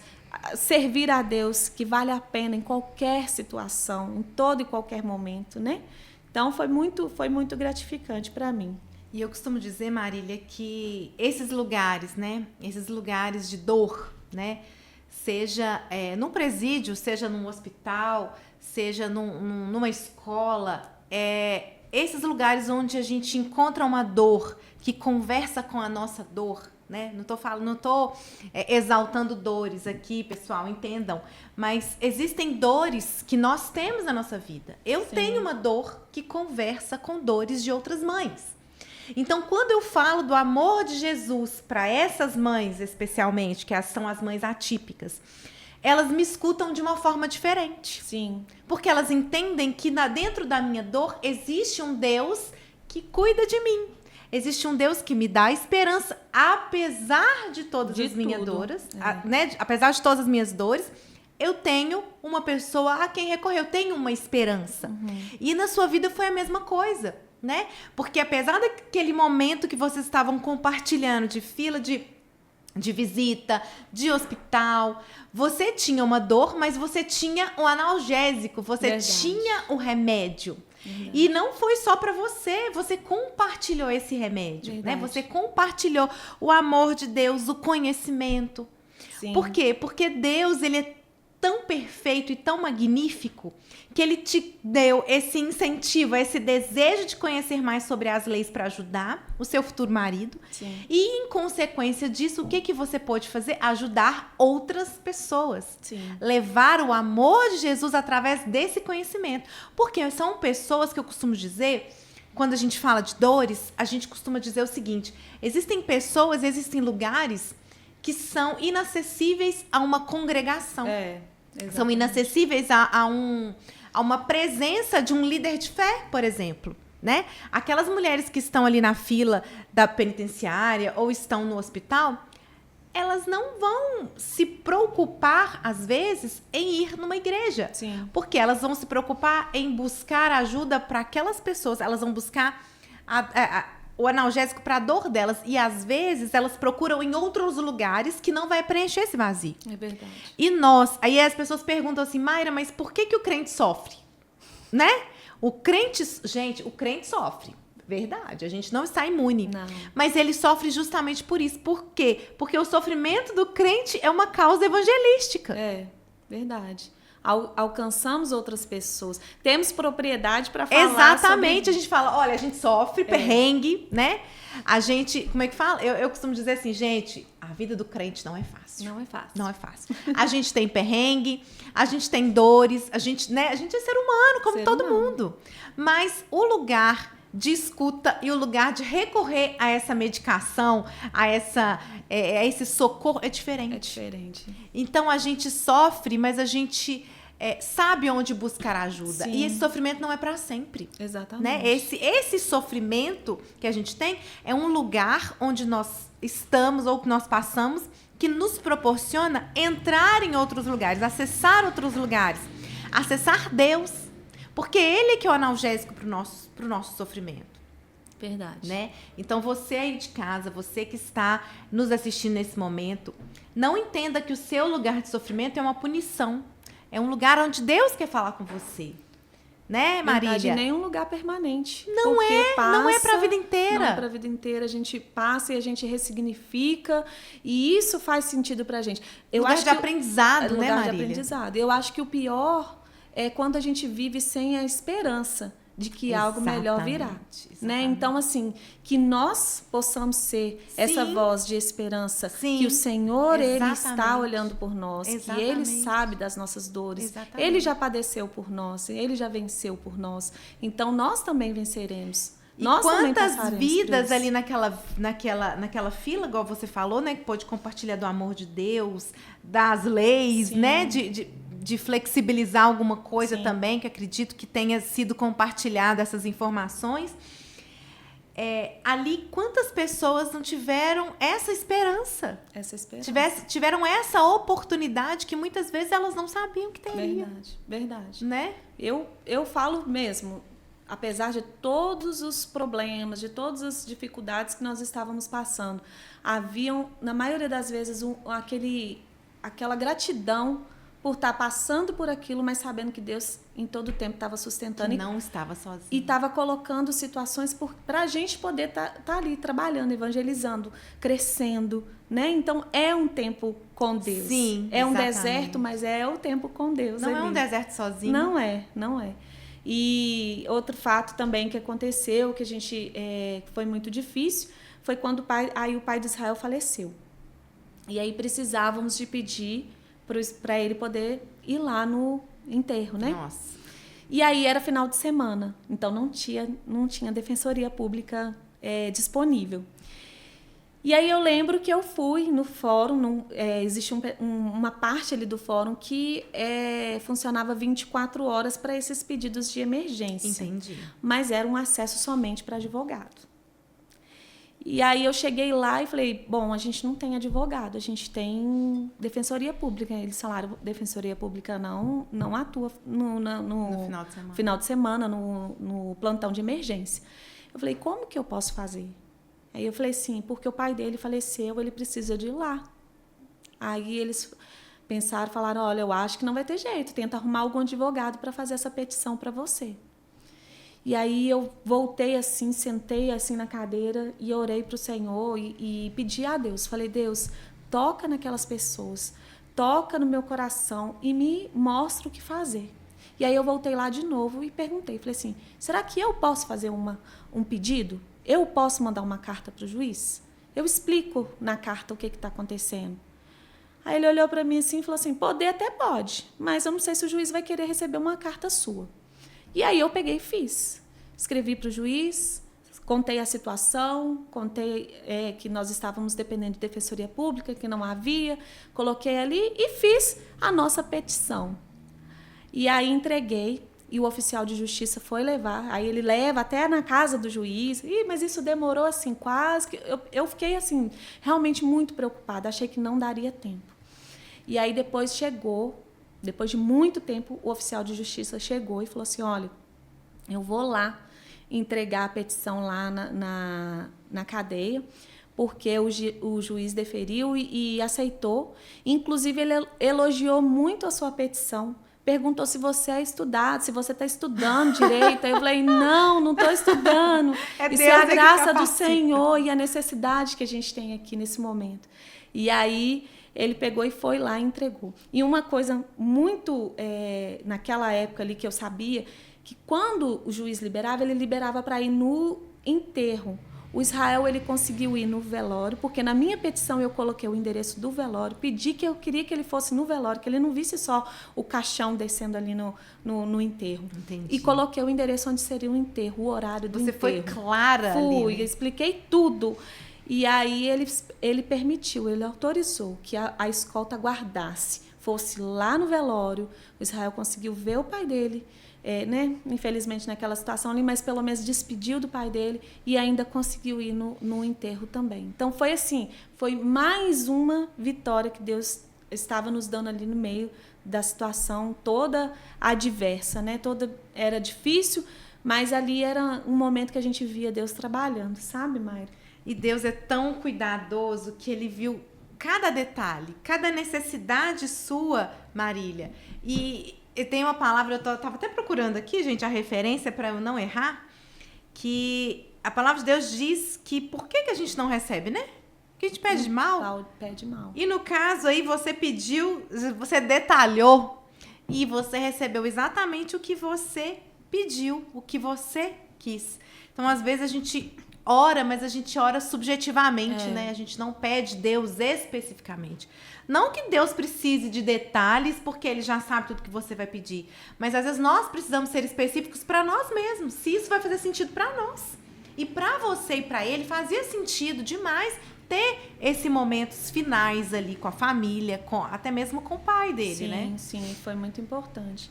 servir a Deus, que vale a pena em qualquer situação, em todo e qualquer momento, né? Então foi muito gratificante para mim. E eu costumo dizer, Marília, que esses lugares, né? Esses lugares de dor, né? Seja num presídio, seja num hospital, seja numa escola, esses lugares onde a gente encontra uma dor que conversa com a nossa dor, né? Não tô exaltando dores aqui, pessoal, entendam, mas existem dores que nós temos na nossa vida. Eu tenho uma dor que conversa com dores de outras mães. Então, quando eu falo do amor de Jesus para essas mães, especialmente, que são as mães atípicas, elas me escutam de uma forma diferente. Sim. Porque elas entendem que dentro da minha dor existe um Deus que cuida de mim. Existe um Deus que me dá esperança, apesar de todas as minhas dores, né? Apesar de todas as minhas dores, eu tenho uma pessoa a quem recorrer, eu tenho uma esperança. E na sua vida foi a mesma coisa, né? Porque apesar daquele momento que vocês estavam compartilhando de fila de visita, de hospital, você tinha uma dor, mas você tinha o analgésico, você tinha o remédio. E não foi só para você compartilhou esse remédio, né? Você compartilhou o amor de Deus, o conhecimento. Sim. Por quê? Porque Deus, ele é tão perfeito e tão magnífico que ele te deu esse incentivo, esse desejo de conhecer mais sobre as leis para ajudar o seu futuro marido. Sim. E, em consequência disso, o que você pode fazer? Ajudar outras pessoas. Sim. Levar o amor de Jesus através desse conhecimento. Porque são pessoas que eu costumo dizer, quando a gente fala de dores, a gente costuma dizer o seguinte: existem pessoas, existem lugares que são inacessíveis a uma congregação. São inacessíveis a uma presença de um líder de fé, por exemplo, né? Aquelas mulheres que estão ali na fila da penitenciária ou estão no hospital, elas não vão se preocupar, às vezes, em ir numa igreja. Sim. Porque elas vão se preocupar em buscar ajuda para aquelas pessoas. Elas vão buscar o analgésico para a dor delas. E, às vezes, elas procuram em outros lugares que não vai preencher esse vazio. É verdade. E aí as pessoas perguntam assim: Mayra, mas por que o crente sofre? Né? O crente sofre. Verdade, a gente não está imune. Não. Mas ele sofre justamente por isso. Por quê? Porque o sofrimento do crente é uma causa evangelística. É, verdade. Alcançamos outras pessoas. Temos propriedade para falar. Exatamente. A gente fala, olha, a gente sofre perrengue, né? A gente, como é que fala? Eu costumo dizer assim, gente, a vida do crente não é fácil. Não é fácil. Não é fácil. A gente tem perrengue, a gente tem dores, a gente é ser humano, como todo mundo. Mas o lugar de escuta e o lugar de recorrer a essa medicação, a esse socorro é diferente. É diferente. Então a gente sofre, mas a gente sabe onde buscar ajuda. Sim. E esse sofrimento não é para sempre. Exatamente. Né? Esse sofrimento que a gente tem é um lugar onde nós estamos ou que nós passamos que nos proporciona entrar em outros lugares, acessar outros lugares, acessar Deus. Porque Ele que é o analgésico pro nosso sofrimento. Verdade. Né? Então, você aí de casa, você que está nos assistindo nesse momento, não entenda que o seu lugar de sofrimento é uma punição. É um lugar onde Deus quer falar com você. Né, Marília? Verdade, nenhum lugar permanente. Não é para a vida inteira. Não é para a vida inteira. A gente passa e a gente ressignifica. E isso faz sentido pra gente. Lugar de aprendizado, né, Marília? Lugar de aprendizado. Eu acho que o pior é quando a gente vive sem a esperança de que algo melhor virá. Né? Então, assim, que nós possamos ser essa voz de esperança, que o Senhor, Ele está olhando por nós, que Ele sabe das nossas dores, Ele já padeceu por nós, Ele já venceu por nós, então nós também venceremos. E nós quantas vidas ali naquela fila, igual você falou, né, que pode compartilhar do amor de Deus, das leis, né, de flexibilizar alguma coisa também, que acredito que tenha sido compartilhada essas informações. Ali, quantas pessoas não tiveram essa esperança? Tiveram essa oportunidade que muitas vezes elas não sabiam que teria. Verdade. Né? Eu falo mesmo, apesar de todos os problemas, de todas as dificuldades que nós estávamos passando, haviam, na maioria das vezes, aquele aquela gratidão por estar passando por aquilo, mas sabendo que Deus em todo o tempo estava sustentando. Que não estava sozinho. E estava colocando situações para a gente poder estar ali trabalhando, evangelizando, crescendo, né? Então, é um tempo com Deus. Sim, é um exatamente. deserto, mas é o tempo com Deus. Não ali. é um deserto sozinho. Não é, não é. E outro fato também que aconteceu, que a gente foi muito difícil, foi quando o pai de Israel faleceu. E aí precisávamos de pedir para ele poder ir lá no enterro, né? Nossa. E aí era final de semana, então não tinha defensoria pública disponível. E aí eu lembro que eu fui no fórum, existe uma parte ali do fórum que funcionava 24 horas para esses pedidos de emergência. Entendi. Mas era um acesso somente para advogado. E aí eu cheguei lá e falei, bom, a gente não tem advogado, a gente tem defensoria pública. Eles falaram, defensoria pública não atua no final de semana, no plantão de emergência. Eu falei, como que eu posso fazer? Aí eu falei assim, porque o pai dele faleceu, ele precisa de ir lá. Aí eles pensaram, falaram, olha, eu acho que não vai ter jeito, tenta arrumar algum advogado para fazer essa petição para você. E aí eu voltei assim, sentei assim na cadeira e orei para o Senhor e pedi a Deus. Falei, Deus, toca naquelas pessoas, toca no meu coração e me mostra o que fazer. E aí eu voltei lá de novo e perguntei, falei assim, será que eu posso fazer um pedido? Eu posso mandar uma carta para o juiz? Eu explico na carta o que está acontecendo. Aí ele olhou para mim assim e falou assim, poder até pode, mas eu não sei se o juiz vai querer receber uma carta sua. E aí eu peguei e fiz. Escrevi para o juiz, contei a situação, contei que nós estávamos dependendo de defensoria pública, que não havia, coloquei ali e fiz a nossa petição. E aí entreguei, e o oficial de justiça foi levar. Aí ele leva até na casa do juiz. Mas isso demorou assim, quase que... Eu fiquei assim, realmente muito preocupada, achei que não daria tempo. E aí depois de muito tempo, o oficial de justiça chegou e falou assim, olha, eu vou lá entregar a petição lá na cadeia, porque o juiz deferiu e aceitou. Inclusive, ele elogiou muito a sua petição, perguntou se você é estudado, se você está estudando direito. Aí eu falei, não estou estudando. Isso é a graça do Senhor e a necessidade que a gente tem aqui nesse momento. E aí ele pegou e foi lá e entregou. E uma coisa muito, naquela época ali que eu sabia, que quando o juiz liberava, ele liberava para ir no enterro. O Israel, ele conseguiu ir no velório, porque na minha petição eu coloquei o endereço do velório, pedi que eu queria que ele fosse no velório, que ele não visse só o caixão descendo ali no enterro. Entendi. E coloquei o endereço onde seria o enterro, o horário do enterro. Você foi clara ali, né? Fui, expliquei tudo. E aí ele permitiu, ele autorizou que a escolta guardasse, fosse lá no velório. O Israel conseguiu ver o pai dele, né? Infelizmente naquela situação ali, mas pelo menos despediu do pai dele e ainda conseguiu ir no enterro também. Então foi assim, foi mais uma vitória que Deus estava nos dando ali no meio da situação toda adversa, né? Toda era difícil, mas ali era um momento que a gente via Deus trabalhando, sabe, Mayra? E Deus é tão cuidadoso que ele viu cada detalhe, cada necessidade sua, Marília. E tem uma palavra, eu estava até procurando aqui, gente, a referência para eu não errar, que a palavra de Deus diz que por que a gente não recebe, né? Porque a gente pede mal. Pede mal. E no caso aí, você pediu, você detalhou e você recebeu exatamente o que você pediu, o que você quis. Então, às vezes, a gente ora, mas a gente ora subjetivamente, né? A gente não pede Deus especificamente. Não que Deus precise de detalhes, porque Ele já sabe tudo que você vai pedir. Mas, às vezes, nós precisamos ser específicos para nós mesmos, se isso vai fazer sentido para nós. E para você e para Ele, fazia sentido demais ter esses momentos finais ali com a família, até mesmo com o pai dele, né? Sim, foi muito importante.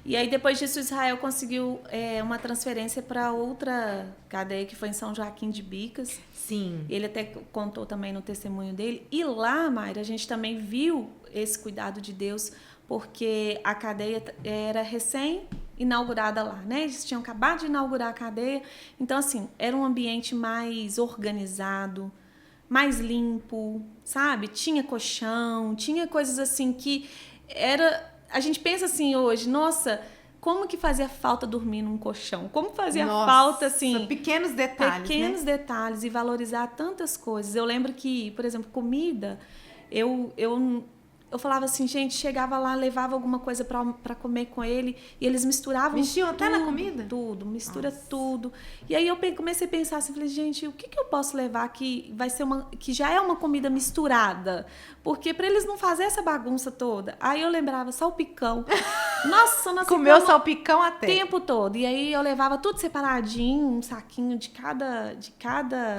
E aí, depois disso, Israel conseguiu uma transferência para outra cadeia, que foi em São Joaquim de Bicas. Sim. Ele até contou também no testemunho dele. E lá, Mayra, a gente também viu esse cuidado de Deus, porque a cadeia era recém-inaugurada lá, né? Eles tinham acabado de inaugurar a cadeia. Então, assim, era um ambiente mais organizado, mais limpo, sabe? Tinha colchão, tinha coisas assim que era... A gente pensa assim hoje, nossa, como que fazia falta dormir num colchão? Como fazia falta, assim... Pequenos detalhes, Pequenos detalhes e valorizar tantas coisas. Eu lembro que, por exemplo, comida, eu falava assim, gente, chegava lá, levava alguma coisa para comer com ele e eles misturavam mexiam tudo, até na comida? Tudo, mistura tudo. E aí eu comecei a pensar assim, falei, gente, o que eu posso levar que vai ser que já é uma comida misturada? Porque para eles não fazer essa bagunça toda. Aí eu lembrava salpicão. Nossa, nós comeu salpicão até o tempo todo. E aí eu levava tudo separadinho, um saquinho de cada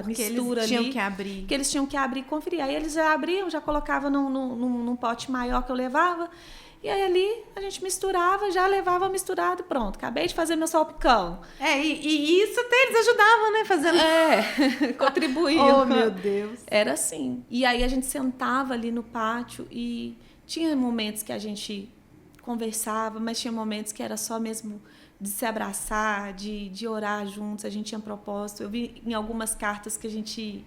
porque mistura eles ali. tinham que abrir. Que eles tinham que abrir e conferir. Aí eles já abriam, já colocavam num pote maior que eu levava. E aí ali a gente misturava, já levava misturado, pronto. Acabei de fazer meu salpicão. E isso até eles ajudavam, né? Fazendo... contribuíam. Oh, meu Deus. Era assim. E aí a gente sentava ali no pátio e tinha momentos que a gente conversava, mas tinha momentos que era só mesmo de se abraçar, de orar juntos. A gente tinha propósito. Eu vi em algumas cartas que a gente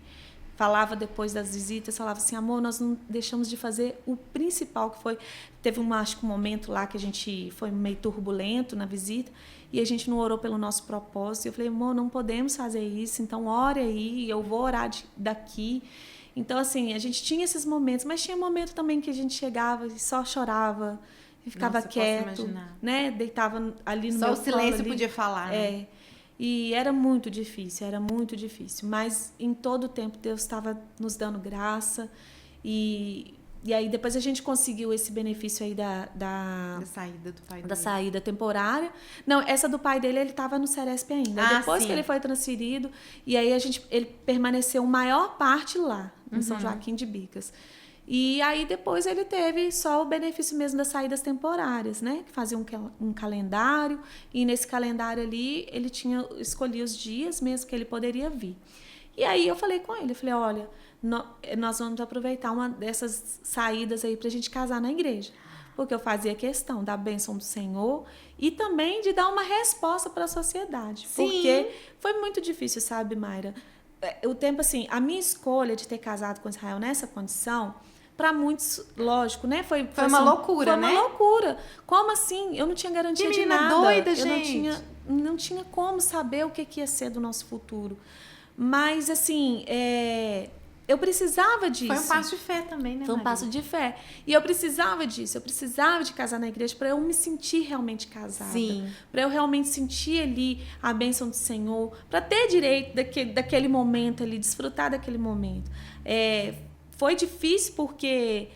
falava depois das visitas, falava assim, amor, nós não deixamos de fazer o principal, que foi... Teve acho que um momento lá que a gente foi meio turbulento na visita e a gente não orou pelo nosso propósito. Eu falei, amor, não podemos fazer isso, então ore aí, eu vou orar daqui. Então, assim, a gente tinha esses momentos, mas tinha momento também que a gente chegava e só chorava e ficava quieto, né? Deitava ali no só meu o silêncio ali. Podia falar, né? E era muito difícil, mas em todo o tempo Deus estava nos dando graça e aí depois a gente conseguiu esse benefício aí da saída do pai dele. Da saída temporária. Não, essa do pai dele, ele estava no Ceresp ainda. Depois sim. que ele foi transferido, e aí ele permaneceu maior parte lá, em São Joaquim de Bicas. E aí depois ele teve só o benefício mesmo das saídas temporárias, né? Que fazia um calendário, e nesse calendário ali ele escolhia os dias mesmo que ele poderia vir. E aí eu falei com ele, eu falei, olha, nós vamos aproveitar uma dessas saídas aí pra gente casar na igreja. Porque eu fazia questão da bênção do Senhor e também de dar uma resposta para a sociedade. Sim. Porque foi muito difícil, sabe, Mayra? O tempo, assim, a minha escolha de ter casado com Israel nessa condição, para muitos, lógico, né? Foi uma assim, loucura, né? Foi uma loucura. Como assim? Eu não tinha garantia de nada. Doida, eu gente. não tinha como saber o que ia ser do nosso futuro. Mas, assim, eu precisava disso. Foi um passo de fé também, né, Foi um passo de fé. E eu precisava disso. Eu precisava de casar na igreja para eu me sentir realmente casada. Sim. Para eu realmente sentir ali a bênção do Senhor. Para ter direito daquele momento ali, desfrutar daquele momento. Foi difícil porque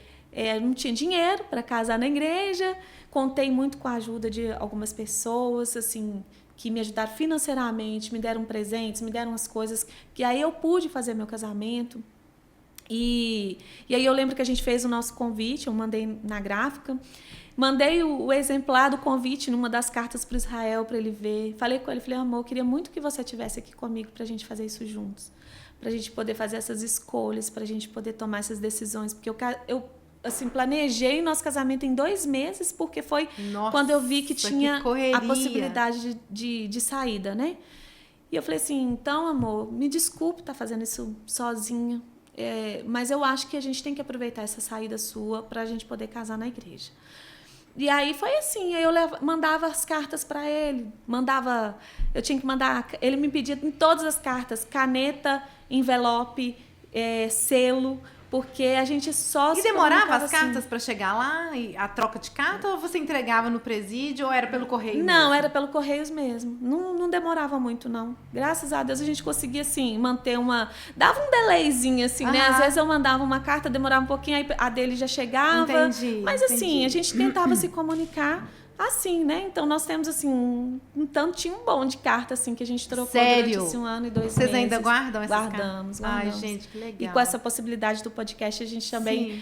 não tinha dinheiro para casar na igreja. Contei muito com a ajuda de algumas pessoas, assim, que me ajudaram financeiramente, me deram presentes, me deram as coisas que aí eu pude fazer meu casamento. E aí eu lembro que a gente fez o nosso convite, eu mandei na gráfica, mandei o exemplar do convite numa das cartas para Israel para ele ver. Falei com ele, falei, amor, eu queria muito que você estivesse aqui comigo para a gente fazer isso juntos, para a gente poder fazer essas escolhas, para a gente poder tomar essas decisões, porque eu assim, planejei o nosso casamento em 2 meses, porque foi quando eu vi que tinha a possibilidade de saída, né? E eu falei assim, então, amor, me desculpe estar fazendo isso sozinha, mas eu acho que a gente tem que aproveitar essa saída sua para a gente poder casar na igreja. E aí foi assim, aí eu mandava as cartas para ele, eu tinha que mandar, ele me pedia em todas as cartas, caneta, envelope, selo, porque a gente só se demorava as cartas para chegar lá, e a troca de carta, ou você entregava no presídio, ou era pelo correio Não, mesmo? era pelo Correios mesmo. Não demorava muito, não. Graças a Deus a gente conseguia, assim, manter dava um delayzinho, assim, né? Às vezes eu mandava uma carta, demorava um pouquinho, aí a dele já chegava. Entendi. Mas, assim, a gente tentava se comunicar assim, né? Então, nós temos, assim, um tantinho bom de carta, assim, que a gente trocou durante esse 1 ano e 2 meses. Vocês ainda guardam essas Guardamos. Ai, gente, que legal. E com essa possibilidade do podcast, a gente também,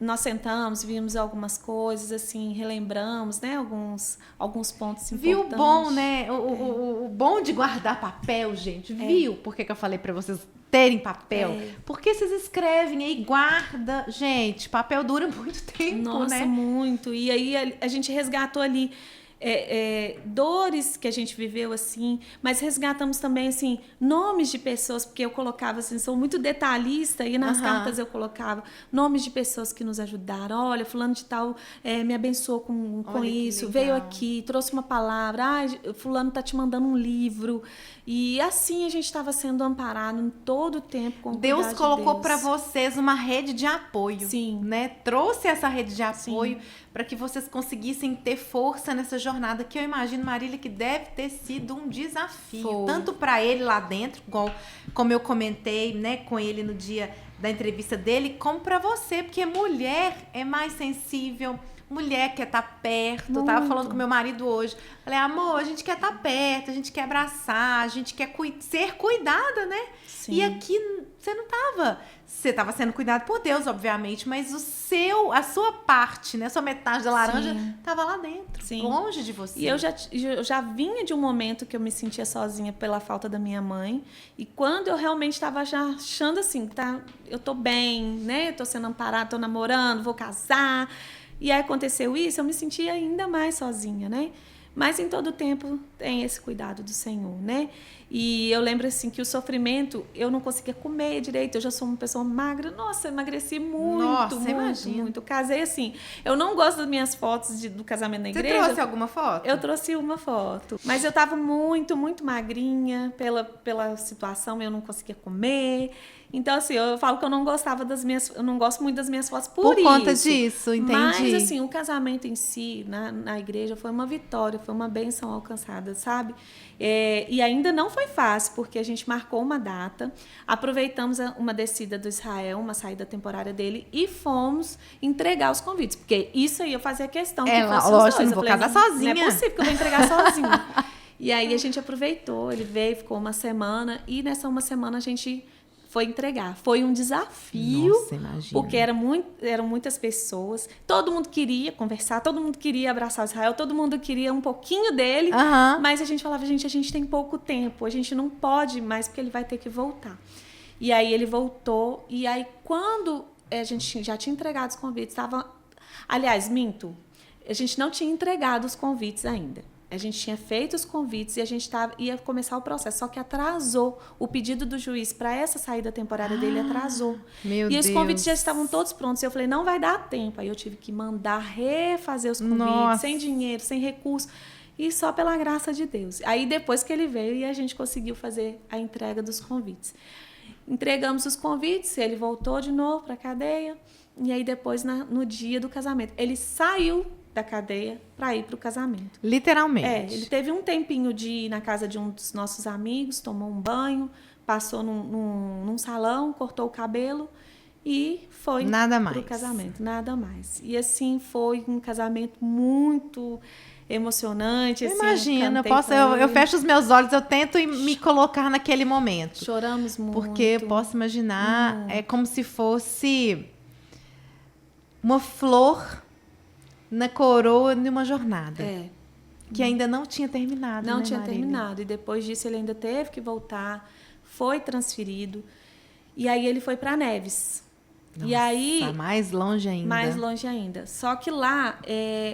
nós sentamos, vimos algumas coisas, assim, relembramos, né? Alguns pontos importantes. Viu o bom, né? O bom de guardar papel, gente. Viu? Por que eu falei pra vocês terem papel? Porque vocês escrevem aí, guarda. Gente, papel dura muito tempo, Nossa, né? muito. E aí a gente resgatou ali dores que a gente viveu, assim, mas resgatamos também, assim, nomes de pessoas, porque eu colocava, assim, sou muito detalhista, e nas cartas eu colocava nomes de pessoas que nos ajudaram. Olha, fulano de tal me abençoou com isso, veio aqui, trouxe uma palavra, fulano tá te mandando um livro. E assim a gente estava sendo amparado em todo o tempo com o cuidado de Deus. Deus colocou para vocês uma rede de apoio. Sim. Né? Trouxe essa rede de apoio para que vocês conseguissem ter força nessa jornada, que eu imagino, Marília, que deve ter sido um desafio. Foi. Tanto para ele lá dentro, como eu comentei, né, com ele no dia da entrevista dele, como para você, porque mulher é mais sensível. Mulher quer estar perto. Muito. Eu tava falando com meu marido hoje. Falei, amor, a gente quer estar perto, a gente quer abraçar, a gente quer ser cuidada, né? Sim. E aqui você não tava. Você estava sendo cuidado por Deus, obviamente, mas a sua parte, né? A sua metade da laranja estava lá dentro, longe de você. E eu já vinha de um momento que eu me sentia sozinha pela falta da minha mãe. E quando eu realmente estava já achando assim, eu tô bem, né? Eu tô sendo amparada, tô namorando, vou casar. E aí aconteceu isso, eu me senti ainda mais sozinha, né? Mas em todo tempo tem esse cuidado do Senhor, né? E eu lembro assim que o sofrimento, eu não conseguia comer direito, eu já sou uma pessoa magra. Nossa, eu emagreci muito, muito. Casei assim. Eu não gosto das minhas fotos do casamento na igreja. Você trouxe alguma foto? Eu trouxe uma foto. Mas eu tava muito, muito magrinha pela situação, eu não conseguia comer. Então, assim, eu falo que eu não gosto muito das minhas fotos por isso. Por conta disso, entendi. Mas, assim, o casamento em si, na igreja, foi uma vitória, foi uma bênção alcançada, sabe? E ainda não foi fácil, porque a gente marcou uma data, aproveitamos uma descida do Israel, uma saída temporária dele, e fomos entregar os convites. Porque isso aí eu fazia questão que fosse lógico, eu não vou casar sozinha. Não é possível que eu vou entregar sozinha. E aí a gente aproveitou, ele veio, ficou uma semana, e nessa uma semana a gente foi entregar. Foi um desafio. Nossa, imagina. Porque eram muitas pessoas. Todo mundo queria conversar, todo mundo queria abraçar o Israel, todo mundo queria um pouquinho dele. Mas a gente falava, gente, a gente tem pouco tempo, a gente não pode mais, porque ele vai ter que voltar. E aí ele voltou. E aí, quando a gente já tinha entregado os convites, aliás, minto, a gente não tinha entregado os convites ainda. A gente tinha feito os convites e a gente ia começar o processo. Só que atrasou. O pedido do juiz para essa saída temporária dele atrasou. Meu Deus. Os convites já estavam todos prontos. E eu falei, não vai dar tempo. Aí eu tive que mandar refazer os convites, Nossa. sem dinheiro, sem recurso. E só pela graça de Deus. Aí depois que ele veio, e a gente conseguiu fazer a entrega dos convites. Entregamos os convites, ele voltou de novo para a cadeia. E aí depois, no dia do casamento, ele saiu da cadeia para ir para o casamento. Literalmente. Ele teve um tempinho de ir na casa de um dos nossos amigos, tomou um banho, passou num salão, cortou o cabelo e foi para o casamento. Nada mais. E assim, foi um casamento muito emocionante. Assim, imagina, eu fecho os meus olhos, eu tento me colocar naquele momento. Choramos muito. Porque eu posso imaginar, é como se fosse uma flor na coroa de uma jornada. Que ainda não tinha terminado. Não, né, tinha Marília? terminado. E depois disso ele ainda teve que voltar, foi transferido. E aí ele foi para Neves. Nossa, e aí mais longe ainda. Mais longe ainda. Só que lá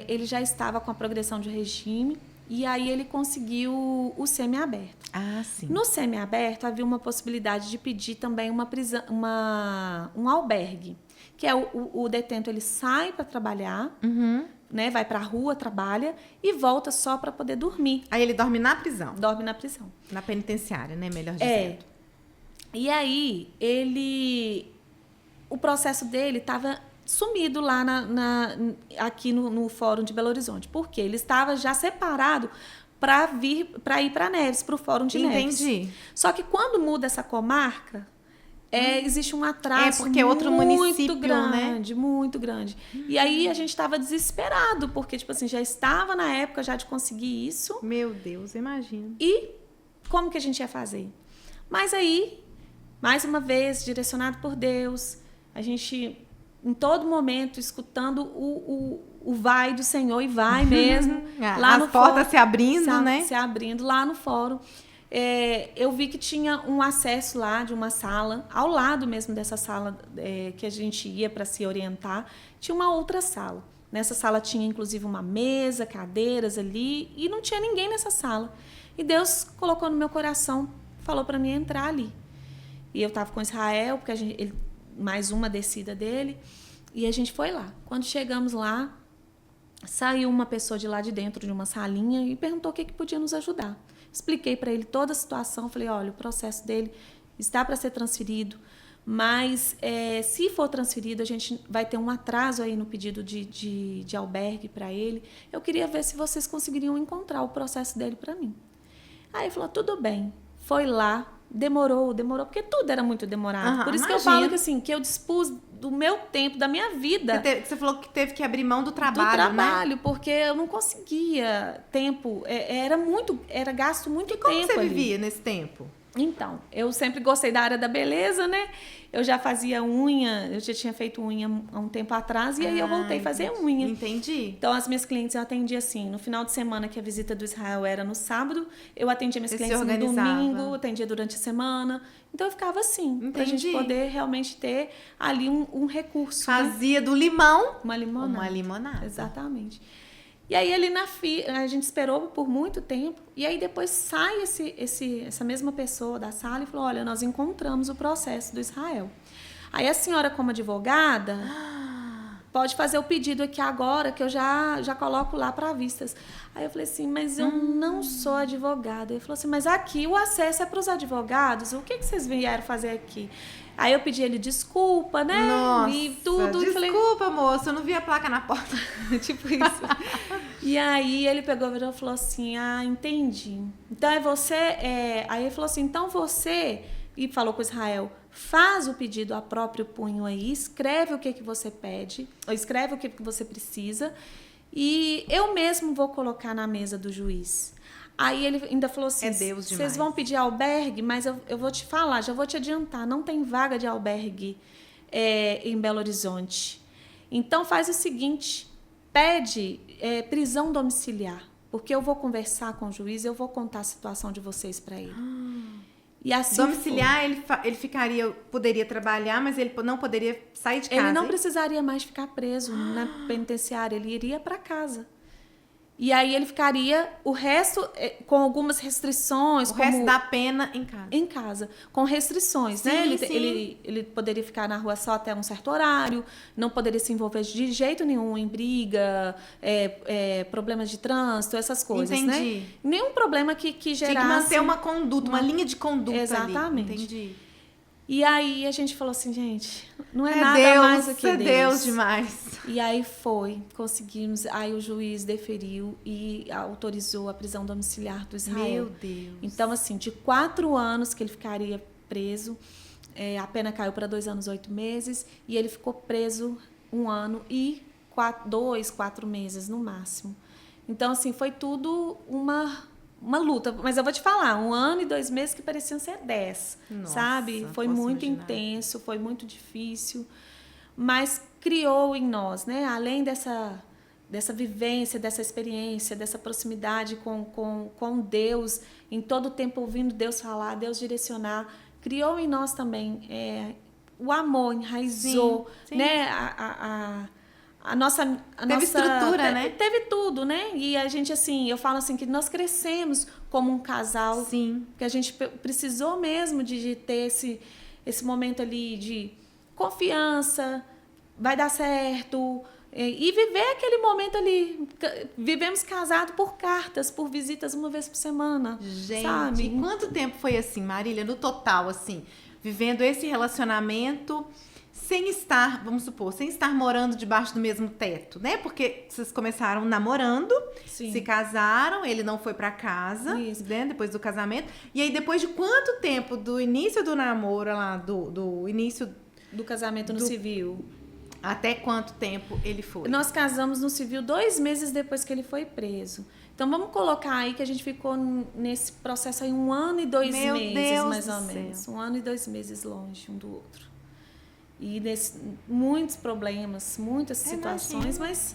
ele já estava com a progressão de regime. E aí ele conseguiu o semiaberto. Ah, sim. No semiaberto havia uma possibilidade de pedir também uma prisão, um albergue. Que é o detento, ele sai para trabalhar, né, vai para a rua, trabalha e volta só para poder dormir. Aí ele dorme na prisão. Dorme na prisão. Na penitenciária, né, melhor dizendo. E aí, o processo dele estava sumido lá aqui no Fórum de Belo Horizonte. Por quê? Ele estava já separado para ir para Neves, para o Fórum de Neves. Entendi. Só que quando muda essa comarca, existe um atraso porque é outro município, grande, né? Muito grande. E aí a gente estava desesperado, porque tipo assim, já estava na época já de conseguir isso. Meu Deus, imagino. E como que a gente ia fazer? Mas aí, mais uma vez, direcionado por Deus, a gente, em todo momento, escutando o vai do Senhor, e vai mesmo. Lá as portas se abrindo, né? Se abrindo lá no fórum. Eu vi que tinha um acesso lá de uma sala, ao lado mesmo dessa sala que a gente ia para se orientar, tinha uma outra sala. Nessa sala tinha, inclusive, uma mesa, cadeiras ali, e não tinha ninguém nessa sala. E Deus colocou no meu coração, falou para mim entrar ali. E eu estava com Israel, porque mais uma descida dele, e a gente foi lá. Quando chegamos lá, saiu uma pessoa de lá de dentro de uma salinha e perguntou o que podia nos ajudar. Expliquei para ele toda a situação, falei, olha, o processo dele está para ser transferido, mas se for transferido, a gente vai ter um atraso aí no pedido de albergue para ele. Eu queria ver se vocês conseguiriam encontrar o processo dele para mim. Aí ele falou, tudo bem. Foi lá, demorou, porque tudo era muito demorado. Por isso que eu falo que, assim, que eu dispus do meu tempo, da minha vida. Você falou que teve que abrir mão do trabalho, né? Porque eu não conseguia tempo. Era gasto muito tempo. Como você vivia nesse tempo? Então, eu sempre gostei da área da beleza, né? Eu já fazia unha, eu já tinha feito unha há um tempo atrás, e aí eu voltei a fazer unha. Entendi. Então, as minhas clientes eu atendia assim, no final de semana, que a visita do Israel era no sábado, eu atendia minhas clientes no domingo, atendia durante a semana. Então, eu ficava assim, pra gente poder realmente ter ali um recurso. Fazia, né, do limão uma limonada. Exatamente. E aí, ali a gente esperou por muito tempo, e aí depois sai essa mesma pessoa da sala e falou, olha, nós encontramos o processo do Israel. Aí a senhora, como advogada, pode fazer o pedido aqui agora, que eu já coloco lá para vistas. Aí eu falei assim, mas eu não sou advogada. Ele falou assim, mas aqui o acesso é para os advogados, o que vocês vieram fazer aqui? Aí eu pedi ele desculpa, né? Nossa, e tudo. Desculpa, moço, eu não vi a placa na porta. Tipo isso. E aí ele pegou e falou assim, entendi. Então é você... Aí ele falou assim, então você... E falou com Israel, faz o pedido a próprio punho aí, escreve o que você pede, ou escreve o que você precisa, e eu mesmo vou colocar na mesa do juiz. Aí ele ainda falou assim, vocês vão pedir albergue, mas eu vou te falar, já vou te adiantar, não tem vaga de albergue em Belo Horizonte. Então faz o seguinte, pede prisão domiciliar, porque eu vou conversar com o juiz, eu vou contar a situação de vocês para ele. E assim domiciliar, ele poderia trabalhar, mas ele não poderia sair de casa. Ele não precisaria mais ficar preso na penitenciária, ele iria para casa. E aí ele ficaria o resto com algumas restrições. O resto da pena em casa. Em casa, com restrições, sim, né? Sim. Ele poderia ficar na rua só até um certo horário, não poderia se envolver de jeito nenhum em briga, problemas de trânsito, essas coisas, entendi, né? Nenhum problema que gerasse... Tinha que manter uma conduta, uma linha de conduta. Exatamente. Ali. Entendi. E aí a gente falou assim, gente, não é nada mais do que Deus. Deus demais. E aí conseguimos, aí o juiz deferiu e autorizou a prisão domiciliar do Israel. Meu Deus. Então, assim, de 4 anos que ele ficaria preso, a pena caiu para 2 anos e 8 meses, e ele ficou preso 1 ano e 4 meses no máximo. Então, assim, foi tudo uma luta, mas eu vou te falar, 1 ano e 2 meses que pareciam ser 10, nossa, sabe? Foi muito intenso, foi muito difícil, mas criou em nós, né? Além dessa vivência, dessa experiência, dessa proximidade com Deus, em todo o tempo ouvindo Deus falar, Deus direcionar, criou em nós também o amor, enraizou, sim. Né? A nossa estrutura, né? Teve tudo, né? E a gente, assim, eu falo assim, que nós crescemos como um casal. Sim. Que a gente precisou mesmo de ter esse momento ali de confiança, vai dar certo, e viver aquele momento ali. Vivemos casados por cartas, por visitas 1 vez por semana. Gente, sabe? E quanto tempo foi assim, Marília, no total, assim, vivendo esse relacionamento... sem estar morando debaixo do mesmo teto, né? Porque vocês começaram namorando, sim, se casaram, ele não foi pra casa, né? Depois do casamento. E aí, depois de quanto tempo do início do namoro lá, do início... do casamento no civil. Até quanto tempo ele foi? Nós casamos no civil 2 meses depois que ele foi preso. Então, vamos colocar aí que a gente ficou nesse processo aí 1 ano e 2 meses, mais ou menos. 1 ano e 2 meses longe um do outro. E muitos problemas, muitas situações, mas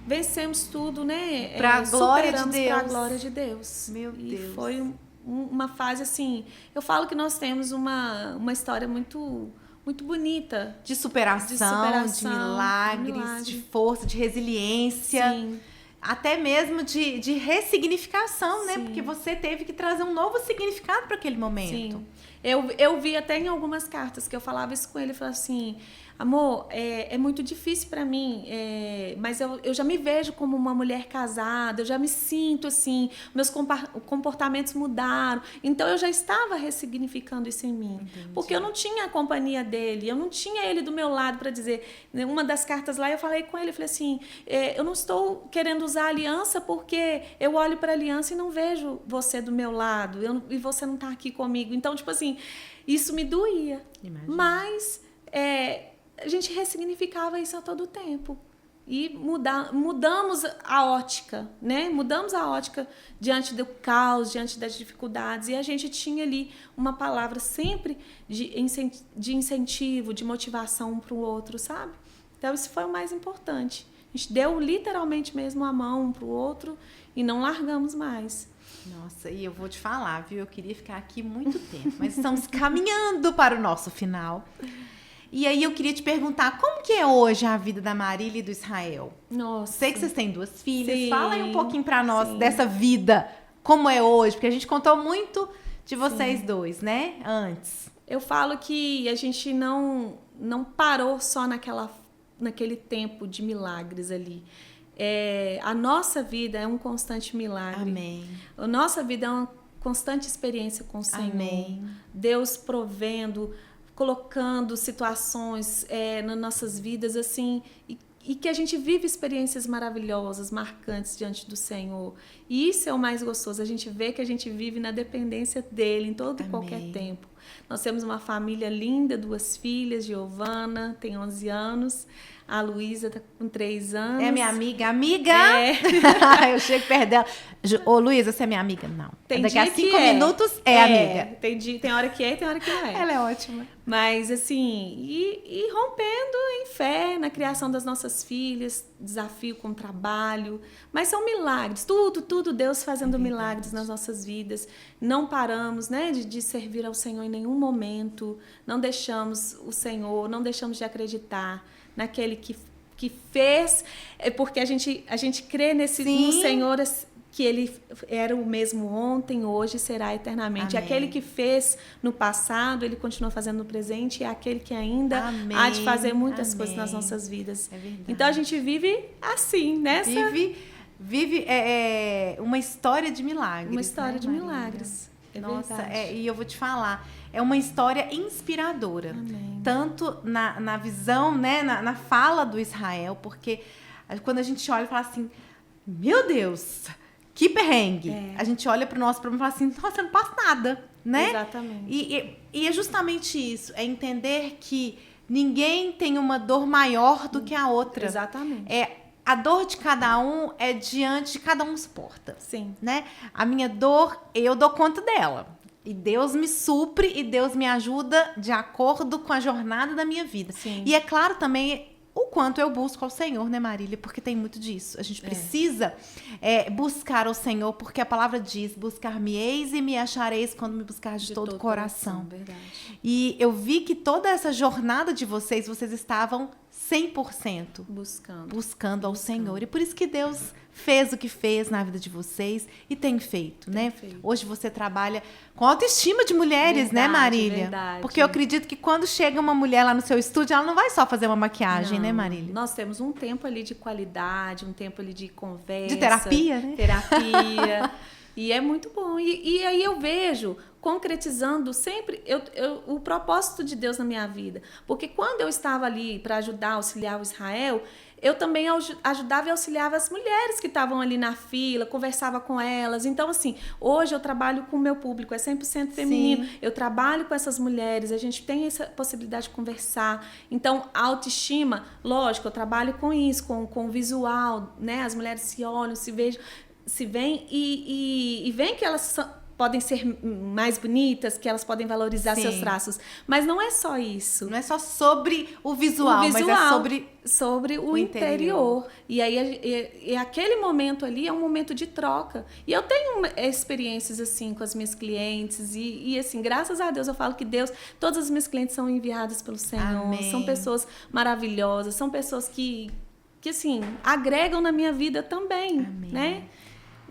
vencemos tudo, né? Para a glória de Deus. Para a glória de Deus. Meu Deus. E foi uma fase assim. Eu falo que nós temos uma história muito muito bonita. De superação, de milagres, de força, de resiliência. Sim. Até mesmo de ressignificação, né? Sim. Porque você teve que trazer um novo significado para aquele momento. Sim. Eu vi até em algumas cartas que eu falava isso com ele, eu falava assim, amor, é muito difícil para mim, mas eu já me vejo como uma mulher casada, eu já me sinto assim, meus comportamentos mudaram, então eu já estava ressignificando isso em mim. Entendi. Porque eu não tinha a companhia dele, eu não tinha ele do meu lado para dizer, uma das cartas lá eu falei com ele, eu falei assim, eu não estou querendo usar aliança porque eu olho para a aliança e não vejo você do meu lado, e você não está aqui comigo, então tipo assim, isso me doía. Imagina. Mas a gente ressignificava isso a todo tempo. E mudamos a ótica, né? Mudamos a ótica diante do caos, diante das dificuldades. E a gente tinha ali uma palavra sempre de incentivo, de motivação um para o outro, sabe? Então, isso foi o mais importante. A gente deu literalmente mesmo a mão um para o outro e não largamos mais. Nossa, e eu vou te falar, viu? Eu queria ficar aqui muito tempo, mas estamos caminhando para o nosso final. E aí eu queria te perguntar, como que é hoje a vida da Marília e do Israel? Nossa. Sei que vocês têm 2 filhas. Sim, fala aí um pouquinho para nós sim. dessa vida, como é hoje, porque a gente contou muito de vocês dois, né? Antes. Eu falo que a gente não parou só naquele tempo de milagres ali. A nossa vida é um constante milagre. Amém. A nossa vida é uma constante experiência com o Senhor. Amém. Deus provendo, colocando situações nas nossas vidas assim e que a gente vive experiências maravilhosas, marcantes diante do Senhor. E isso é o mais gostoso, a gente vê que a gente vive na dependência dele em todo e qualquer tempo. Nós temos uma família linda, 2 filhas, Giovana, tem 11 anos, a Luísa está com 3 anos. É minha amiga. Eu chego perto dela. Ô, Luísa, você é minha amiga? Não. Daqui a 5 minutos amiga. Tem hora que é e tem hora que não é. Ela é ótima. Mas, assim, e rompendo em fé na criação das nossas filhas, desafio com o trabalho. Mas são milagres, tudo Deus fazendo milagres nas nossas vidas. Não paramos, né, de servir ao Senhor em nenhum momento. Não deixamos o Senhor, não deixamos de acreditar naquele que fez, porque a gente crê no Senhor, que ele era o mesmo ontem, hoje será eternamente. Amém. Aquele que fez no passado, ele continua fazendo no presente, e é aquele que ainda há de fazer muitas coisas nas nossas vidas. É verdade. Então a gente vive assim, nessa... Vive uma história de milagres. Uma história, né, de Marília? Milagres. Nossa, e eu vou te falar, é uma história inspiradora. Amém. Tanto na visão, né, na fala do Israel, porque quando a gente olha e fala assim, meu Deus, que perrengue. A gente olha para o nosso problema e fala assim, nossa, eu não passo nada, né? Exatamente. E é justamente isso, é entender que ninguém tem uma dor maior do que a outra. Exatamente. A dor de cada um é diante de cada um suporta. Sim. Né? A minha dor, eu dou conta dela. E Deus me supre e Deus me ajuda de acordo com a jornada da minha vida. Sim. E é claro também o quanto eu busco ao Senhor, né, Marília? Porque tem muito disso. A gente precisa buscar ao Senhor, porque a palavra diz, buscar-me-eis e me achareis quando me buscar de todo o coração. Verdade. E eu vi que toda essa jornada de vocês estavam 100% buscando ao Senhor. E por isso que Deus fez o que fez na vida de vocês e tem feito, né? Hoje você trabalha com autoestima de mulheres, verdade, né, Marília? Verdade. Porque eu acredito que quando chega uma mulher lá no seu estúdio, ela não vai só fazer uma maquiagem, né, Marília? Nós temos um tempo ali de qualidade, um tempo ali de conversa. De terapia, né? Terapia. E é muito bom. E aí eu vejo concretizando sempre o propósito de Deus na minha vida. Porque quando eu estava ali para ajudar, auxiliar o Israel, eu também ajudava e auxiliava as mulheres que estavam ali na fila, conversava com elas. Então, assim, hoje eu trabalho com o meu público, é 100% feminino. Sim. Eu trabalho com essas mulheres, a gente tem essa possibilidade de conversar. Então, a autoestima, lógico, eu trabalho com isso, com o visual, né? As mulheres se olham, se veem e veem que elas podem ser mais bonitas, que elas podem valorizar Sim. seus traços. Mas não é só isso. Não é só sobre o visual, mas é sobre o interior. E aí, aquele momento ali é um momento de troca. E eu tenho experiências, assim, com as minhas clientes. E assim, graças a Deus, eu falo que todas as minhas clientes são enviadas pelo Senhor. Amém. São pessoas maravilhosas, são pessoas que assim, agregam na minha vida também, Amém. né?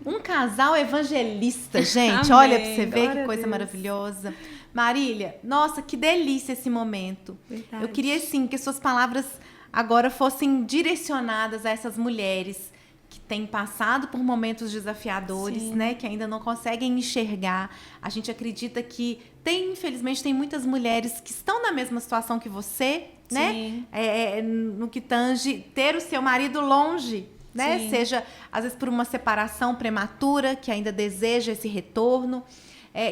Um casal evangelista, gente. Amém. Olha pra você ver Glória que a coisa Deus. maravilhosa. Marília, nossa, que delícia esse momento. Verdade. Eu queria, sim, que suas palavras agora fossem direcionadas a essas mulheres que têm passado por momentos desafiadores, Sim. né? Que ainda não conseguem enxergar. A gente acredita que infelizmente, tem muitas mulheres que estão na mesma situação que você, né? Sim. No que tange ter o seu marido longe, né? Sim. Seja, às vezes, por uma separação prematura, que ainda deseja esse retorno.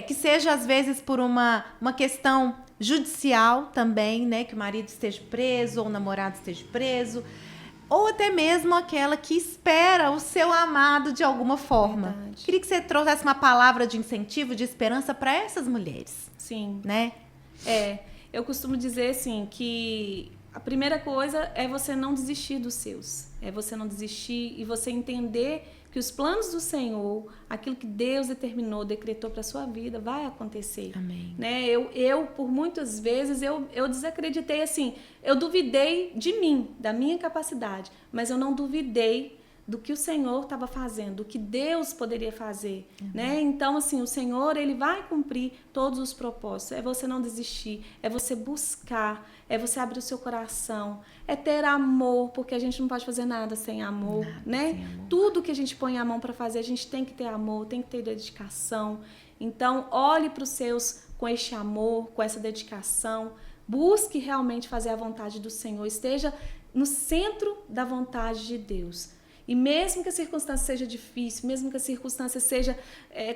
Que seja, às vezes, por uma questão judicial também, né? Que o marido esteja preso ou o namorado esteja preso. Ou até mesmo aquela que espera o seu amado de alguma forma. Verdade. Queria que você trouxesse uma palavra de incentivo, de esperança para essas mulheres. Sim. Né? Eu costumo dizer, assim, que a primeira coisa é você não desistir dos seus. É você não desistir e você entender que os planos do Senhor, aquilo que Deus determinou, decretou para a sua vida, vai acontecer. Amém. Né? Eu, por muitas vezes, eu desacreditei, assim, eu duvidei de mim, da minha capacidade, mas eu não duvidei do que o Senhor estava fazendo, do que Deus poderia fazer, né? Então, assim, o Senhor, Ele vai cumprir todos os propósitos. É você não desistir, é você buscar, é você abrir o seu coração, é ter amor, porque a gente não pode fazer nada sem amor, né? sem amor. Tudo que a gente põe a mão para fazer, a gente tem que ter amor, tem que ter dedicação. Então, olhe para os seus com este amor, com essa dedicação, busque realmente fazer a vontade do Senhor, esteja no centro da vontade de Deus. E mesmo que a circunstância seja difícil, mesmo que a circunstância seja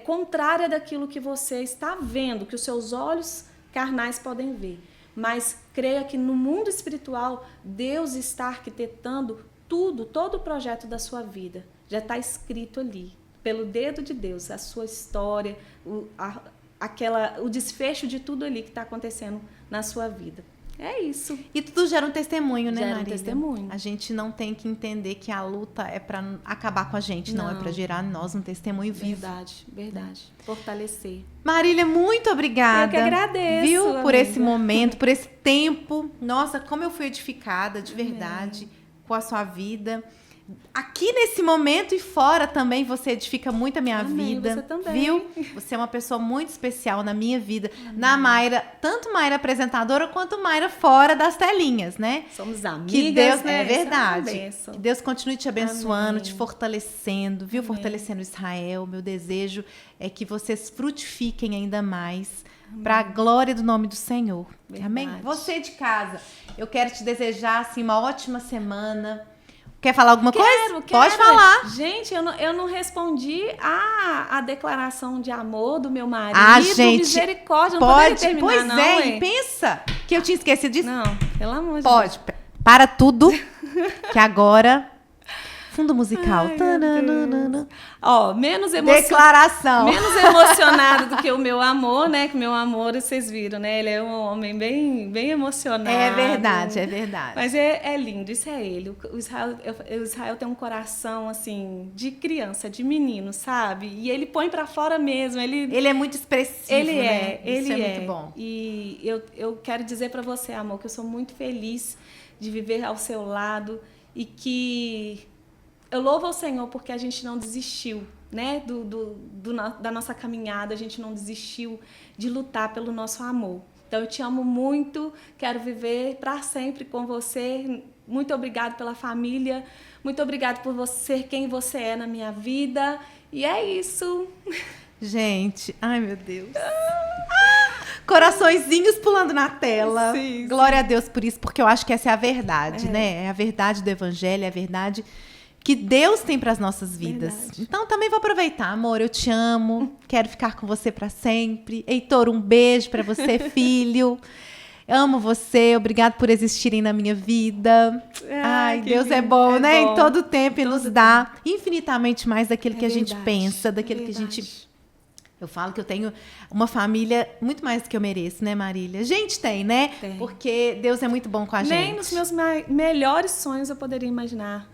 contrária daquilo que você está vendo, que os seus olhos carnais podem ver, mas creia que no mundo espiritual, Deus está arquitetando tudo, todo o projeto da sua vida. Já está escrito ali, pelo dedo de Deus, a sua história, o desfecho de tudo ali que está acontecendo na sua vida. É isso. E tudo gera um testemunho, né, Gera um Marília? testemunho. A gente não tem que entender que a luta é para acabar com a gente, não é para gerar em nós um testemunho vivo. Verdade. Fortalecer. Marília, muito obrigada. Eu que agradeço, viu, por amiga. esse momento, por esse tempo. Nossa, como eu fui edificada, de verdade, com a sua vida. Aqui nesse momento e fora também você edifica muito a minha Amém, vida. você também. Viu? Você é uma pessoa muito especial na minha vida. Na Mayra, tanto Mayra apresentadora quanto Mayra fora das telinhas, né? Somos amigas, Que Deus, né? é verdade. Essa é uma bênção. Que Deus continue te abençoando, Amém. te fortalecendo, viu? Amém. Fortalecendo Israel. Meu desejo é que vocês frutifiquem ainda mais para a glória do nome do Senhor. Verdade. Amém? Você de casa, eu quero te desejar assim uma ótima semana. Quer falar alguma coisa? Pode falar. Gente, eu não respondi a declaração de amor do meu marido. Gente, misericórdia, não pode. poderia terminar, Pois não, é, ué. e pensa que eu tinha esquecido disso. Não, pelo amor de Pode. Deus. Para tudo, que agora fundo musical. Ai, meu Tananana. Ó, menos Declaração. emocionado do que o meu amor, né? Que o meu amor, vocês viram, né? Ele é um homem bem emocionado. É verdade, é verdade. Mas é lindo, isso é ele. O Israel tem um coração, assim, de criança, de menino, sabe? E ele põe pra fora mesmo. Ele é muito expressivo, ele né? ele Isso é muito bom. E eu quero dizer pra você, amor, que eu sou muito feliz de viver ao seu lado e que eu louvo ao Senhor porque a gente não desistiu, né? Da nossa caminhada, a gente não desistiu de lutar pelo nosso amor. Então, eu te amo muito, quero viver para sempre com você. Muito obrigado pela família, muito obrigado por você ser quem você é na minha vida. E é isso. Gente, ai meu Deus. Coraçõezinhos pulando na tela. Sim, Glória a Deus por isso, porque eu acho que essa é a verdade, né? É a verdade do Evangelho, é a verdade que Deus tem para as nossas vidas. Verdade. Então também vou aproveitar, amor, eu te amo, quero ficar com você para sempre. Heitor, um beijo para você, filho. Amo você, obrigado por existirem na minha vida. Ai, Deus é bom, né? bom. Em todo tempo e nos dá infinitamente mais daquilo que a gente verdade, pensa, daquilo que a verdade. gente Eu falo que eu tenho uma família muito mais do que eu mereço, né, Marília? A gente tem, né? Tem. Porque Deus é muito bom com a gente. Nem nos meus melhores sonhos eu poderia imaginar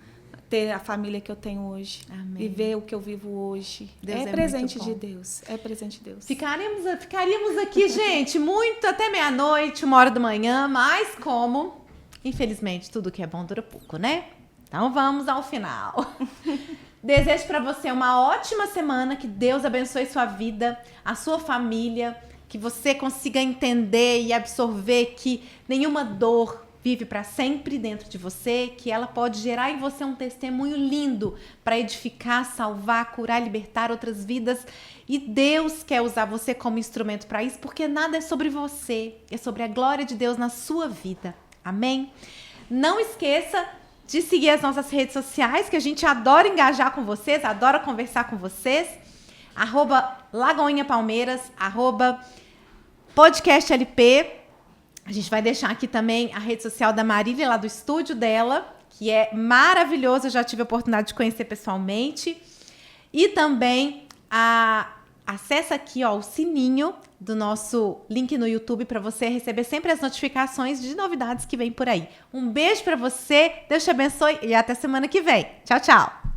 ter a família que eu tenho hoje. Amém. Viver o que eu vivo hoje. Deus é presente muito bom. de Deus. É presente de Deus. Ficaríamos aqui, gente, muito até meia-noite, 1h da manhã, mas como, infelizmente, tudo que é bom dura pouco, né? Então vamos ao final. Desejo para você uma ótima semana, que Deus abençoe sua vida, a sua família, que você consiga entender e absorver que nenhuma dor vive para sempre dentro de você, que ela pode gerar em você um testemunho lindo para edificar, salvar, curar, libertar outras vidas. E Deus quer usar você como instrumento para isso, porque nada é sobre você, é sobre a glória de Deus na sua vida. Amém? Não esqueça de seguir as nossas redes sociais, que a gente adora engajar com vocês, adora conversar com vocês. @Lagoinha Palmeiras, @PodcastLP. A gente vai deixar aqui também a rede social da Marília, lá do estúdio dela, que é maravilhoso, eu já tive a oportunidade de conhecer pessoalmente. E também acessa aqui, ó, o sininho do nosso link no YouTube para você receber sempre as notificações de novidades que vem por aí. Um beijo para você, Deus te abençoe e até semana que vem. Tchau, tchau!